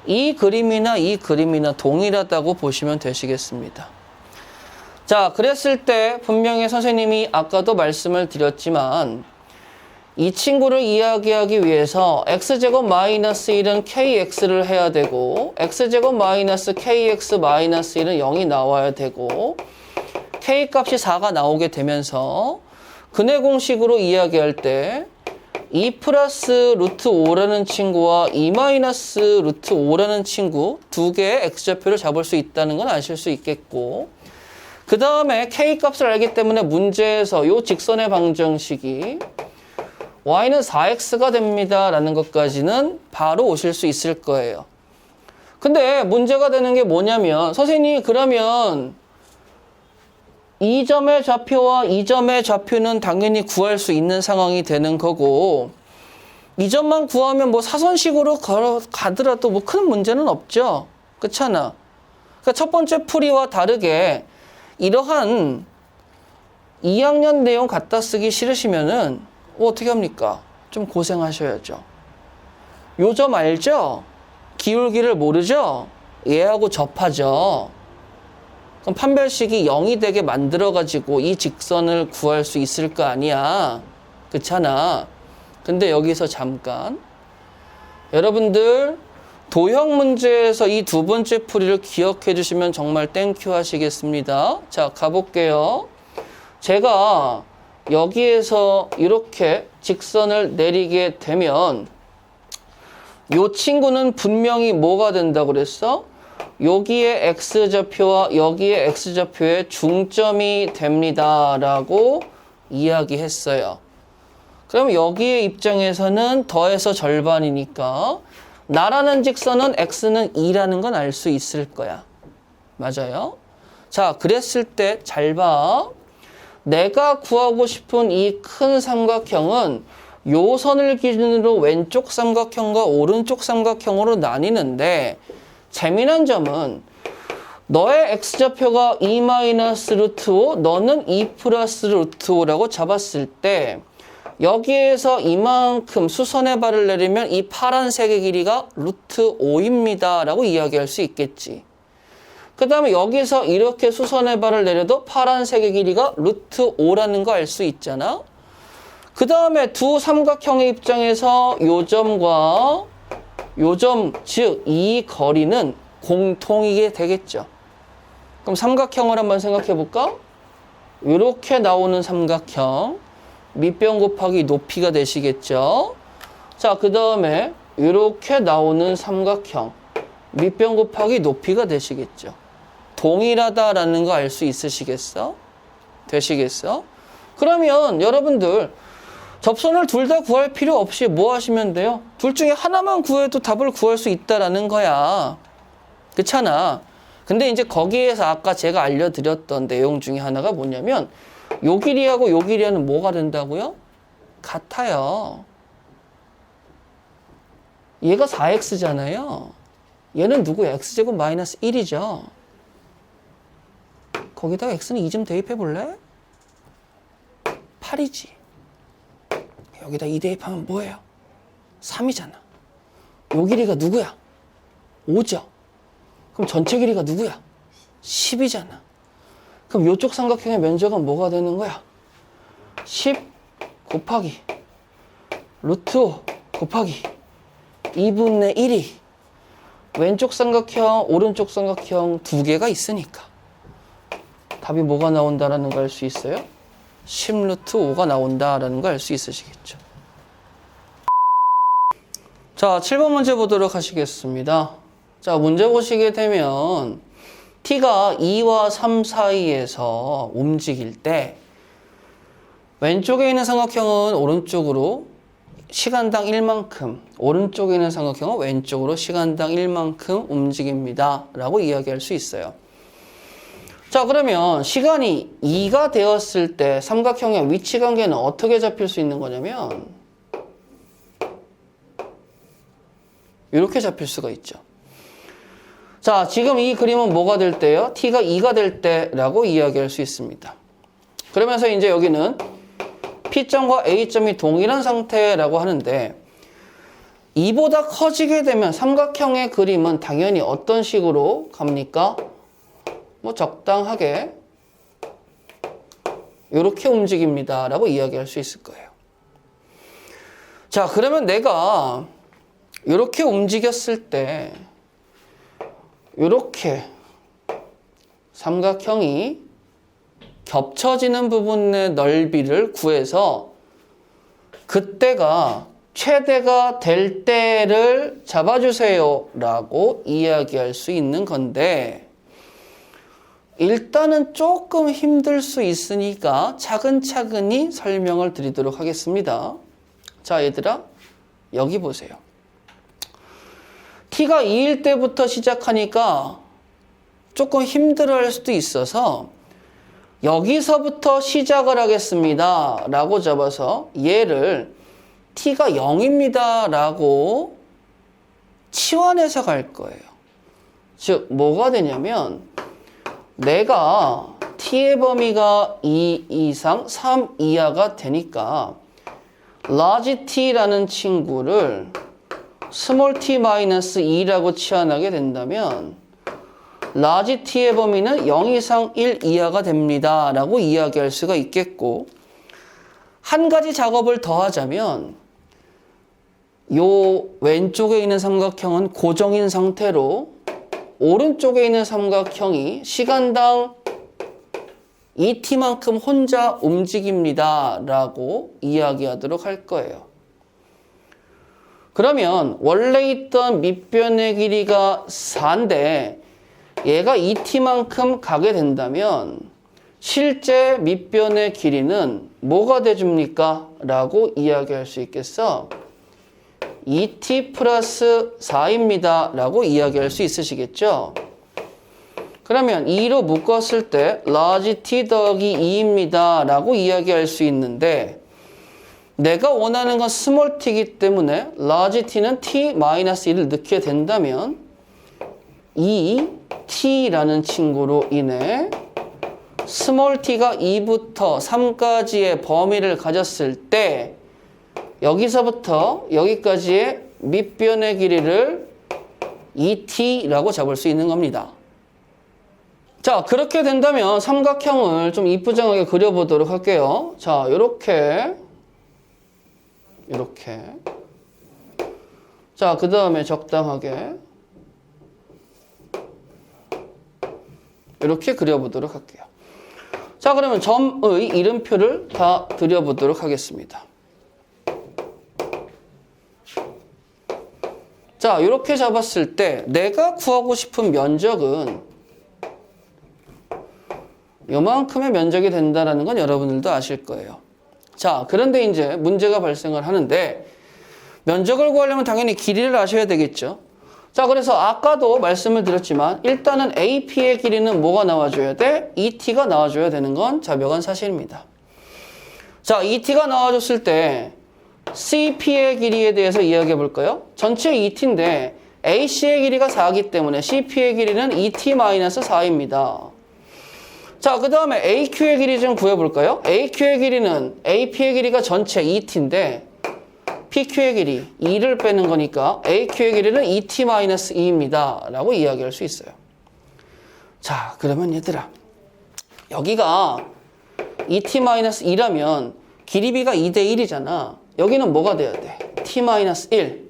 이 그림이나 동일하다고 보시면 되시겠습니다. 자, 그랬을 때 분명히 선생님이 아까도 말씀을 드렸지만 이 친구를 이야기하기 위해서 x제곱 마이너스 1은 kx를 해야 되고 x제곱 마이너스 kx 마이너스 1은 0이 나와야 되고 k 값이 4가 나오게 되면서 근해 공식으로 이야기할 때 2 플러스 루트 5라는 친구와 2 마이너스 루트 5라는 친구 두 개의 x좌표를 잡을 수 있다는 건 아실 수 있겠고, 그 다음에 k 값을 알기 때문에 문제에서 이 직선의 방정식이 y는 4x가 됩니다 라는 것까지는 바로 오실 수 있을 거예요. 근데 문제가 되는 게 뭐냐면, 선생님 그러면 이 점의 좌표와 이 점의 좌표는 당연히 구할 수 있는 상황이 되는 거고, 이 점만 구하면 뭐 사선식으로 가더라도 뭐 큰 문제는 없죠. 그렇잖아. 그러니까 첫 번째 풀이와 다르게 이러한 2학년 내용 갖다 쓰기 싫으시면은 어떻게 합니까? 좀 고생하셔야죠. 요 점 알죠? 기울기를 모르죠? 얘하고 접하죠. 그럼 판별식이 0이 되게 만들어가지고 이 직선을 구할 수 있을 거 아니야. 그렇잖아. 근데 여기서 잠깐. 여러분들 도형 문제에서 이 두 번째 풀이를 기억해 주시면 정말 땡큐 하시겠습니다. 자, 가볼게요. 제가 여기에서 이렇게 직선을 내리게 되면 이 친구는 분명히 뭐가 된다고 그랬어? 여기에 x좌표와 여기에 x좌표의 중점이 됩니다 라고 이야기했어요. 그럼 여기의 입장에서는 더해서 절반이니까 나라는 직선은 x는 2라는 건 알 수 있을 거야. 맞아요? 자, 그랬을 때 잘 봐. 내가 구하고 싶은 이 큰 삼각형은 요 선을 기준으로 왼쪽 삼각형과 오른쪽 삼각형으로 나뉘는데, 재미난 점은 너의 x좌표가 2 마이너스 루트 5, 너는 2 플러스 루트 5라고 잡았을 때 여기에서 이만큼 수선의 발을 내리면 이 파란색의 길이가 루트 5입니다 라고 이야기할 수 있겠지. 그 다음에 여기서 이렇게 수선의 발을 내려도 파란색의 길이가 루트 5라는 거 알 수 있잖아. 그 다음에 두 삼각형의 입장에서 요 점과 요 점, 즉 이 거리는 공통이게 되겠죠. 그럼 삼각형을 한번 생각해 볼까? 이렇게 나오는 삼각형, 밑변 곱하기 높이가 되시겠죠. 자, 그 다음에 이렇게 나오는 삼각형, 밑변 곱하기 높이가 되시겠죠. 동일하다라는 거 알 수 있으시겠어? 되시겠어? 그러면 여러분들 접선을 둘 다 구할 필요 없이 뭐 하시면 돼요? 둘 중에 하나만 구해도 답을 구할 수 있다라는 거야. 그렇잖아. 근데 이제 거기에서 아까 제가 알려드렸던 내용 중에 하나가 뭐냐면, 요 길이하고 요 길이는 뭐가 된다고요? 같아요. 얘가 4x잖아요. 얘는 누구야? x제곱 마이너스 1이죠. 거기다가 x는 2좀 대입해 볼래? 8이지. 여기다 2 대입하면 뭐예요? 3이잖아. 요 길이가 누구야? 5죠. 그럼 전체 길이가 누구야? 10이잖아. 그럼 이쪽 삼각형의 면적은 뭐가 되는 거야? 10 곱하기 루트 5 곱하기 2분의 1이 왼쪽 삼각형, 오른쪽 삼각형 두 개가 있으니까 답이 뭐가 나온다라는 걸 알 수 있어요? 10 루트 5가 나온다라는 걸 알 수 있으시겠죠. 자, 7번 문제 보도록 하시겠습니다. 자, 문제 보시게 되면 t가 2와 3 사이에서 움직일 때 왼쪽에 있는 삼각형은 오른쪽으로 시간당 1만큼, 오른쪽에 있는 삼각형은 왼쪽으로 시간당 1만큼 움직입니다 라고 이야기할 수 있어요. 자, 그러면 시간이 2가 되었을 때 삼각형의 위치 관계는 어떻게 잡힐 수 있는 거냐면 이렇게 잡힐 수가 있죠. 자, 지금 이 그림은 뭐가 될 때요? t가 2가 될 때라고 이야기할 수 있습니다. 그러면서 이제 여기는 P점과 A점이 동일한 상태라고 하는데, 2보다 커지게 되면 삼각형의 그림은 당연히 어떤 식으로 갑니까? 뭐 적당하게 이렇게 움직입니다 라고 이야기할 수 있을 거예요. 자, 그러면 내가 이렇게 움직였을 때 이렇게 삼각형이 겹쳐지는 부분의 넓이를 구해서 그때가 최대가 될 때를 잡아주세요 라고 이야기할 수 있는 건데, 일단은 조금 힘들 수 있으니까 차근차근히 설명을 드리도록 하겠습니다. 자, 얘들아, 여기 보세요. t가 2일 때부터 시작하니까 조금 힘들어할 수도 있어서 여기서부터 시작을 하겠습니다 라고 잡아서 얘를 t가 0입니다 라고 치환해서 갈 거예요. 즉 뭐가 되냐면, 내가 t의 범위가 2 이상 3 이하가 되니까 large t라는 친구를 small t-2라고 치환하게 된다면 large t의 범위는 0 이상 1 이하가 됩니다 라고 이야기할 수가 있겠고, 한 가지 작업을 더 하자면 요 왼쪽에 있는 삼각형은 고정인 상태로 오른쪽에 있는 삼각형이 시간당 2t만큼 혼자 움직입니다 라고 이야기하도록 할 거예요. 그러면 원래 있던 밑변의 길이가 4인데 얘가 2t만큼 가게 된다면 실제 밑변의 길이는 뭐가 돼줍니까? 라고 이야기할 수 있겠어? 2t 플러스 4입니다 라고 이야기할 수 있으시겠죠? 그러면 2로 묶었을 때 large t 더하기 2입니다 라고 이야기할 수 있는데, 내가 원하는 건 small t이기 때문에 large t는 t-1을 넣게 된다면 이 t라는 친구로 인해 small t가 2부터 3까지의 범위를 가졌을 때 여기서부터 여기까지의 밑변의 길이를 2t라고 잡을 수 있는 겁니다. 자, 그렇게 된다면 삼각형을 좀 이쁘장하게 그려보도록 할게요. 자, 요렇게. 자, 그 다음에 적당하게 이렇게 그려보도록 할게요. 자, 그러면 점의 이름표를 다 드려보도록 하겠습니다. 자, 이렇게 잡았을 때 내가 구하고 싶은 면적은 요만큼의 면적이 된다는 건 여러분들도 아실 거예요. 자, 그런데 이제 문제가 발생을 하는데, 면적을 구하려면 당연히 길이를 아셔야 되겠죠. 자, 그래서 아까도 말씀을 드렸지만 일단은 AP의 길이는 뭐가 나와줘야 돼? ET가 나와줘야 되는 건 자명한 사실입니다. 자, ET가 나와줬을 때 CP의 길이에 대해서 이야기해 볼까요? 전체 ET인데 AC의 길이가 4이기 때문에 CP의 길이는 ET-4입니다. 자, 그 다음에 AQ의 길이 좀 구해볼까요? AQ의 길이는 AP의 길이가 전체 ET인데 PQ의 길이 2를 빼는 거니까 AQ의 길이는 ET-2입니다 라고 이야기할 수 있어요. 자, 그러면 얘들아, 여기가 ET-2라면 길이비가 2대 1이잖아. 여기는 뭐가 돼야 돼? T-1.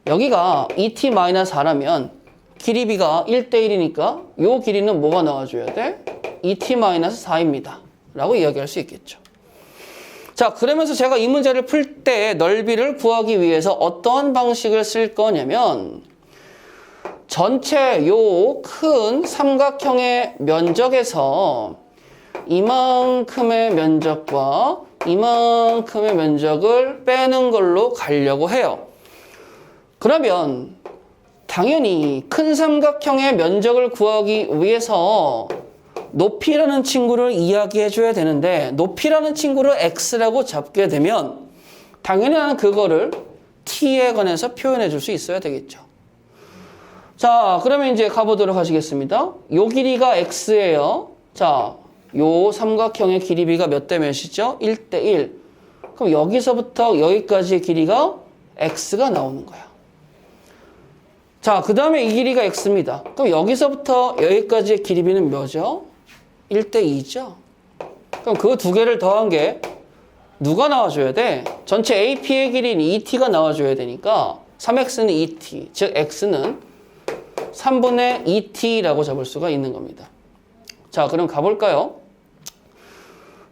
여기가 ET-4라면 길이비가 1대 1이니까 요 길이는 뭐가 나와줘야 돼? ET-4입니다 라고 이야기할 수 있겠죠. 자, 그러면서 제가 이 문제를 풀 때 넓이를 구하기 위해서 어떠한 방식을 쓸 거냐면, 전체 요 큰 삼각형의 면적에서 이만큼의 면적과 이만큼의 면적을 빼는 걸로 가려고 해요. 그러면 당연히 큰 삼각형의 면적을 구하기 위해서 높이라는 친구를 이야기해 줘야 되는데, 높이라는 친구를 x라고 잡게 되면 당연히 나는 그거를 t에 관해서 표현해 줄 수 있어야 되겠죠. 자, 그러면 이제 가보도록 하시겠습니다. 요 길이가 x예요. 자, 요 삼각형의 길이비가 몇 대 몇이죠? 1대 1. 그럼 여기서부터 여기까지의 길이가 x가 나오는 거야. 자, 그 다음에 이 길이가 x입니다. 그럼 여기서부터 여기까지의 길이비는 뭐죠? 1대 2죠. 그럼 그 두 개를 더한 게 누가 나와줘야 돼? 전체 AP의 길이는 2t가 나와줘야 되니까 3x는 2t, 즉 x는 3분의 2t라고 잡을 수가 있는 겁니다. 자, 그럼 가볼까요?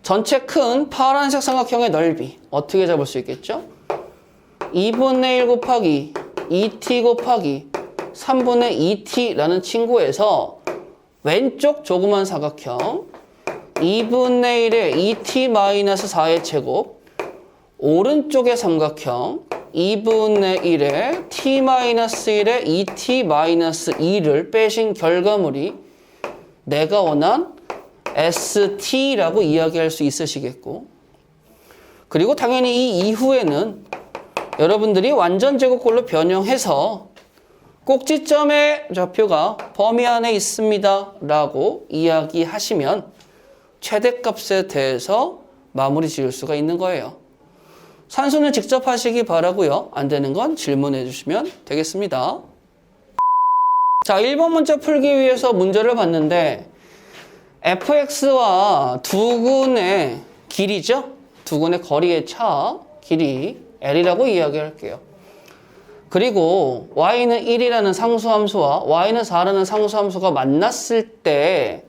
전체 큰 파란색 삼각형의 넓이 어떻게 잡을 수 있겠죠? 2분의 1 곱하기 2t 곱하기 3분의 2t라는 친구에서 왼쪽 조그만 사각형 2분의 1의 2t-4의 제곱, 오른쪽의 삼각형 2분의 1의 t-1의 2t-2를 빼신 결과물이 내가 원한 ST라고 이야기할 수 있으시겠고, 그리고 당연히 이 이후에는 여러분들이 완전 제곱꼴로 변형해서 꼭지점의 좌표가 범위 안에 있습니다 라고 이야기하시면 최대값에 대해서 마무리 지을 수가 있는 거예요. 산수는 직접 하시기 바라고요. 안 되는 건 질문해 주시면 되겠습니다. 자, 1번 문제 풀기 위해서 문제를 봤는데 fx와 두근의 길이죠? 두근의 거리의 차, 길이 L이라고 이야기할게요. 그리고 y는 1이라는 상수함수와 y는 4라는 상수함수가 만났을 때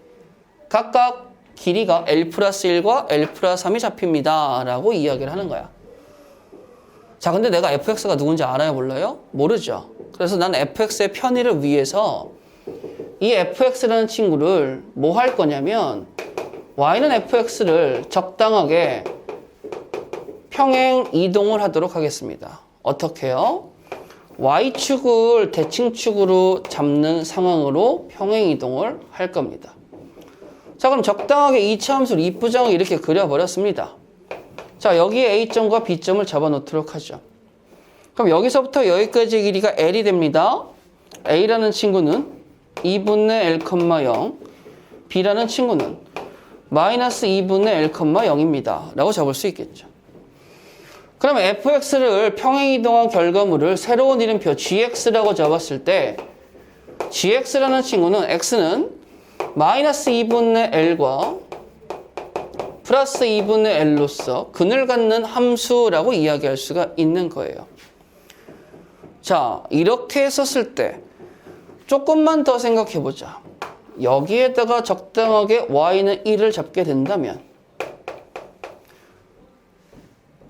각각 길이가 L 플러스 1과 L 플러스 3이 잡힙니다 라고 이야기를 하는 거야. 자, 근데 내가 fx가 누군지 알아요? 몰라요? 모르죠. 그래서 난 fx의 편의를 위해서 이 fx라는 친구를 뭐 할 거냐면 y는 fx를 적당하게 평행 이동을 하도록 하겠습니다. 어떻게요? y축을 대칭축으로 잡는 상황으로 평행 이동을 할 겁니다. 자, 그럼 적당하게 이차함수를 이부정을 이렇게 그려버렸습니다. 자, 여기에 A점과 B점을 잡아놓도록 하죠. 그럼 여기서부터 여기까지의 길이가 L이 됩니다. A라는 친구는 2분의 L, 0, B라는 친구는 마이너스 2분의 L, 0입니다. 라고 잡을 수 있겠죠. 그러면 fx를 평행이동한 결과물을 새로운 이름표 gx라고 잡았을 때 gx라는 친구는 x는 마이너스 2분의 L과 플러스 2분의 L로서 근을 갖는 함수라고 이야기할 수가 있는 거예요. 자, 이렇게 했었을 때 조금만 더 생각해 보자. 여기에다가 적당하게 y는 1을 잡게 된다면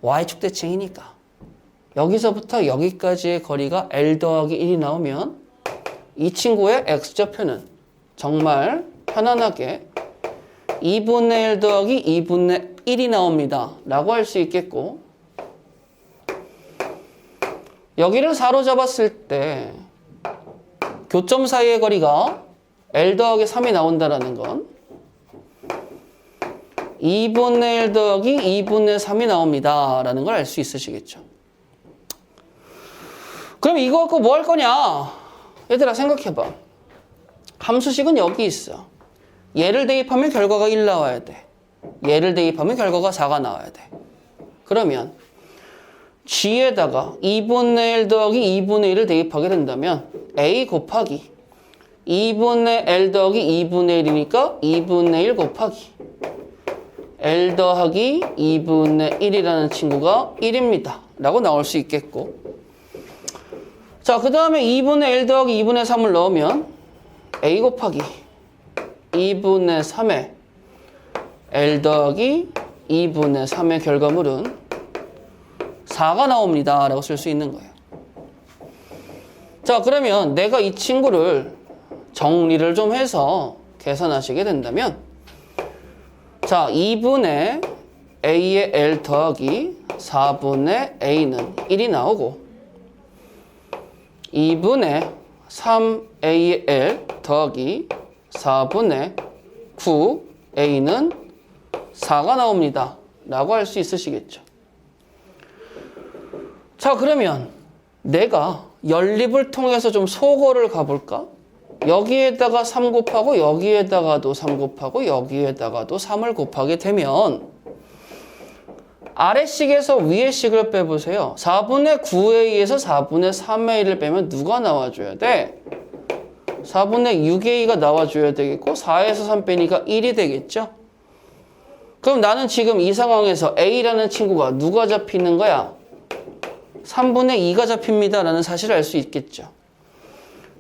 y축 대칭이니까 여기서부터 여기까지의 거리가 L 더하기 1이 나오면 이 친구의 x좌표는 정말 편안하게 2분의 1 더하기 2분의 1이 나옵니다 라고 할 수 있겠고, 여기를 4로 잡았을 때 교점 사이의 거리가 L 더하기 3이 나온다는 건 2분의 1 더하기 2분의 3이 나옵니다 라는 걸 알 수 있으시겠죠. 그럼 이거 갖고 뭐 할 거냐? 얘들아 생각해봐. 함수식은 여기 있어. 얘를 대입하면 결과가 1 나와야 돼. 얘를 대입하면 결과가 4가 나와야 돼. 그러면 g에다가 2분의 1 더하기 2분의 1을 대입하게 된다면 a 곱하기 2분의 L 더하기 2분의 1이니까 2분의 1 곱하기 L 더하기 2분의 1이라는 친구가 1입니다 라고 나올 수 있겠고, 자, 그 다음에 2분의 L 더하기 2분의 3을 넣으면 A 곱하기 2분의 3의 L 더하기 2분의 3의 결과물은 4가 나옵니다 라고 쓸 수 있는 거예요. 자, 그러면 내가 이 친구를 정리를 좀 해서 계산하시게 된다면, 자, 2분의 A의 L 더하기 4분의 A는 1이 나오고 2분의 3A의 L 더하기 4분의 9A는 4가 나옵니다 라고 할 수 있으시겠죠. 자, 그러면 내가 연립을 통해서 좀 소거를 가볼까? 여기에다가 3 곱하고 여기에다가도 3 곱하고 여기에다가도 3을 곱하게 되면 아래식에서 위에식을 빼보세요. 4분의 9A에서 4분의 3A를 빼면 누가 나와줘야 돼? 4분의 6A가 나와줘야 되겠고 4에서 3 빼니까 1이 되겠죠? 그럼 나는 지금 이 상황에서 A라는 친구가 누가 잡히는 거야? 3분의 2가 잡힙니다 라는 사실을 알 수 있겠죠.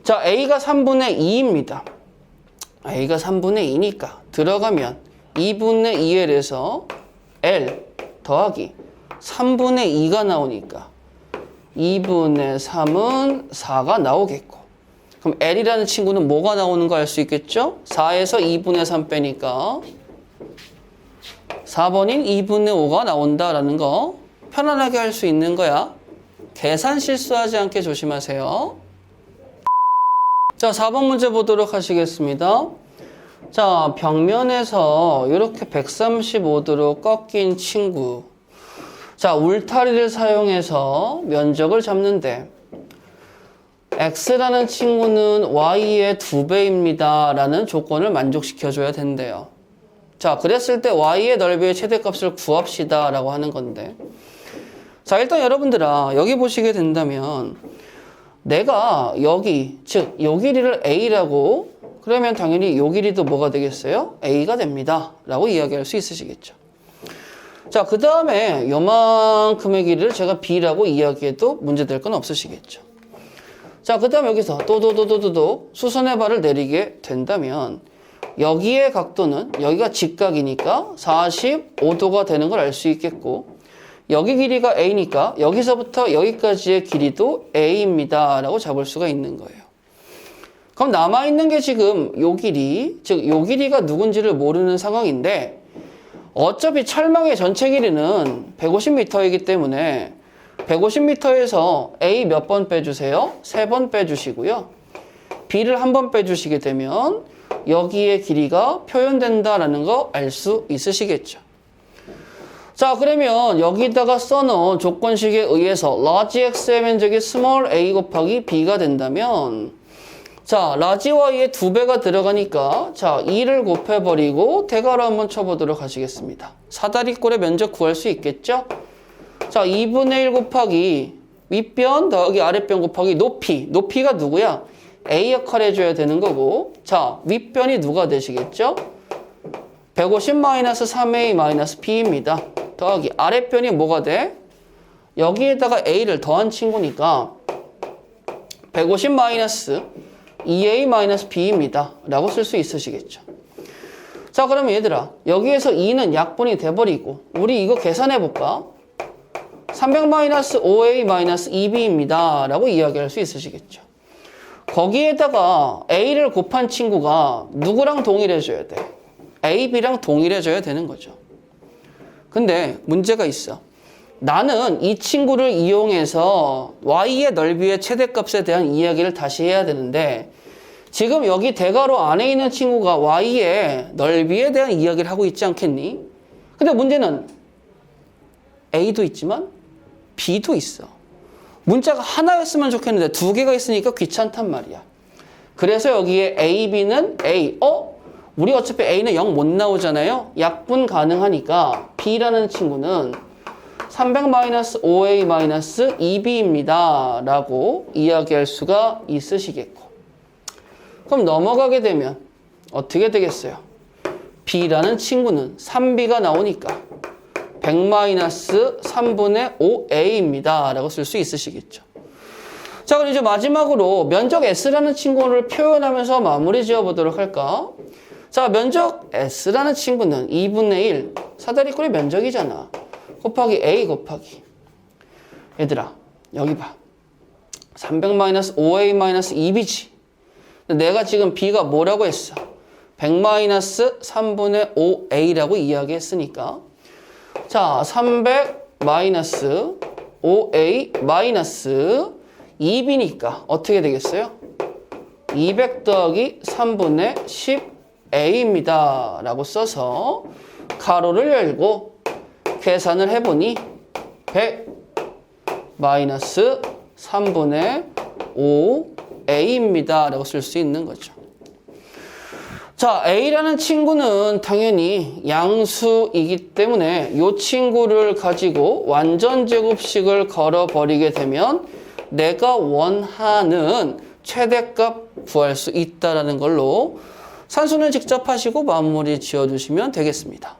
자, A가 3분의 2입니다. A가 3분의 2니까 들어가면 2분의 2L에서 L 더하기 3분의 2가 나오니까 2분의 3은 4가 나오겠고, 그럼 L이라는 친구는 뭐가 나오는 거 알 수 있겠죠? 4에서 2분의 3 빼니까 4번인 2분의 5가 나온다라는 거 편안하게 할 수 있는 거야. 계산 실수하지 않게 조심하세요. 자, 4번 문제 보도록 하시겠습니다. 자, 벽면에서 이렇게 135도로 꺾인 친구. 자, 울타리를 사용해서 면적을 잡는데 X라는 친구는 Y의 2배입니다 라는 조건을 만족시켜줘야 된대요. 자, 그랬을 때 Y의 넓이의 최대값을 구합시다 라고 하는 건데, 자, 일단 여러분들아 여기 보시게 된다면 내가 여기, 즉 요 길이를 A라고 그러면 당연히 요 길이도 뭐가 되겠어요? A가 됩니다 라고 이야기할 수 있으시겠죠. 자, 그 다음에 요만큼의 길이를 제가 B라고 이야기해도 문제될 건 없으시겠죠. 자, 그 다음 여기서 또도도도도도 수선의 발을 내리게 된다면 여기의 각도는 여기가 직각이니까 45도가 되는 걸 알 수 있겠고, 여기 길이가 A니까 여기서부터 여기까지의 길이도 A입니다 라고 잡을 수가 있는 거예요. 그럼 남아있는 게 지금 요 길이, 즉 요 길이가 누군지를 모르는 상황인데 어차피 철망의 전체 길이는 150m이기 때문에 150m에서 A 몇 번 빼주세요? 3번 빼주시고요. B를 1번 빼주시게 되면 여기의 길이가 표현된다라는 거 알 수 있으시겠죠. 자, 그러면 여기다가 써놓은 조건식에 의해서 large x의 면적이 small a 곱하기 b가 된다면, 자, large y의 2배가 들어가니까 자, 2를 곱해버리고 대괄호 한번 쳐보도록 하시겠습니다. 사다리꼴의 면적 구할 수 있겠죠? 자, 2분의 1 곱하기 윗변 더하기 아랫변 곱하기 높이. 높이가 누구야? A 역할 해줘야 되는 거고, 자, 윗변이 누가 되시겠죠? 150-3A-B입니다. 더하기 아랫변이 뭐가 돼? 여기에다가 A를 더한 친구니까 150-2A-B입니다 라고 쓸 수 있으시겠죠. 자, 그러면 얘들아 여기에서 2는 약분이 돼버리고 우리 이거 계산해볼까? 300-5A-2B입니다 라고 이야기할 수 있으시겠죠. 거기에다가 A를 곱한 친구가 누구랑 동일해져야 돼? A, B랑 동일해져야 되는 거죠. 근데 문제가 있어. 나는 이 친구를 이용해서 Y의 넓이의 최대값에 대한 이야기를 다시 해야 되는데 지금 여기 대괄호 안에 있는 친구가 Y의 넓이에 대한 이야기를 하고 있지 않겠니? 근데 문제는 A도 있지만 B도 있어. 문자가 하나였으면 좋겠는데 2개가 있으니까 귀찮단 말이야. 그래서 여기에 A, B는 A. 우리 어차피 A는 0 못 나오잖아요. 약분 가능하니까 B라는 친구는 300-5A-2B입니다 라고 이야기할 수가 있으시겠고, 그럼 넘어가게 되면 어떻게 되겠어요? B라는 친구는 3B가 나오니까 100-3분의 5A입니다 라고 쓸 수 있으시겠죠. 자, 그럼 이제 마지막으로 면적 S라는 친구를 표현하면서 마무리 지어보도록 할까? 자, 면적 S라는 친구는 2분의 1, 사다리꼴의 면적이잖아. 곱하기 A 곱하기. 얘들아, 여기 봐. 300-5A-2B지. 내가 지금 B가 뭐라고 했어? 100-3분의 5A라고 이야기했으니까. 자, 300-5A-2B니까 어떻게 되겠어요? 200 더하기 3분의 10A입니다 라고 써서 가로를 열고 계산을 해보니 100 마이너스 3분의 5A입니다 라고 쓸 수 있는 거죠. 자, A라는 친구는 당연히 양수이기 때문에 이 친구를 가지고 완전제곱식을 걸어버리게 되면 내가 원하는 최대값 구할 수 있다는 걸로 산수는 직접 하시고 마무리 지어주시면 되겠습니다.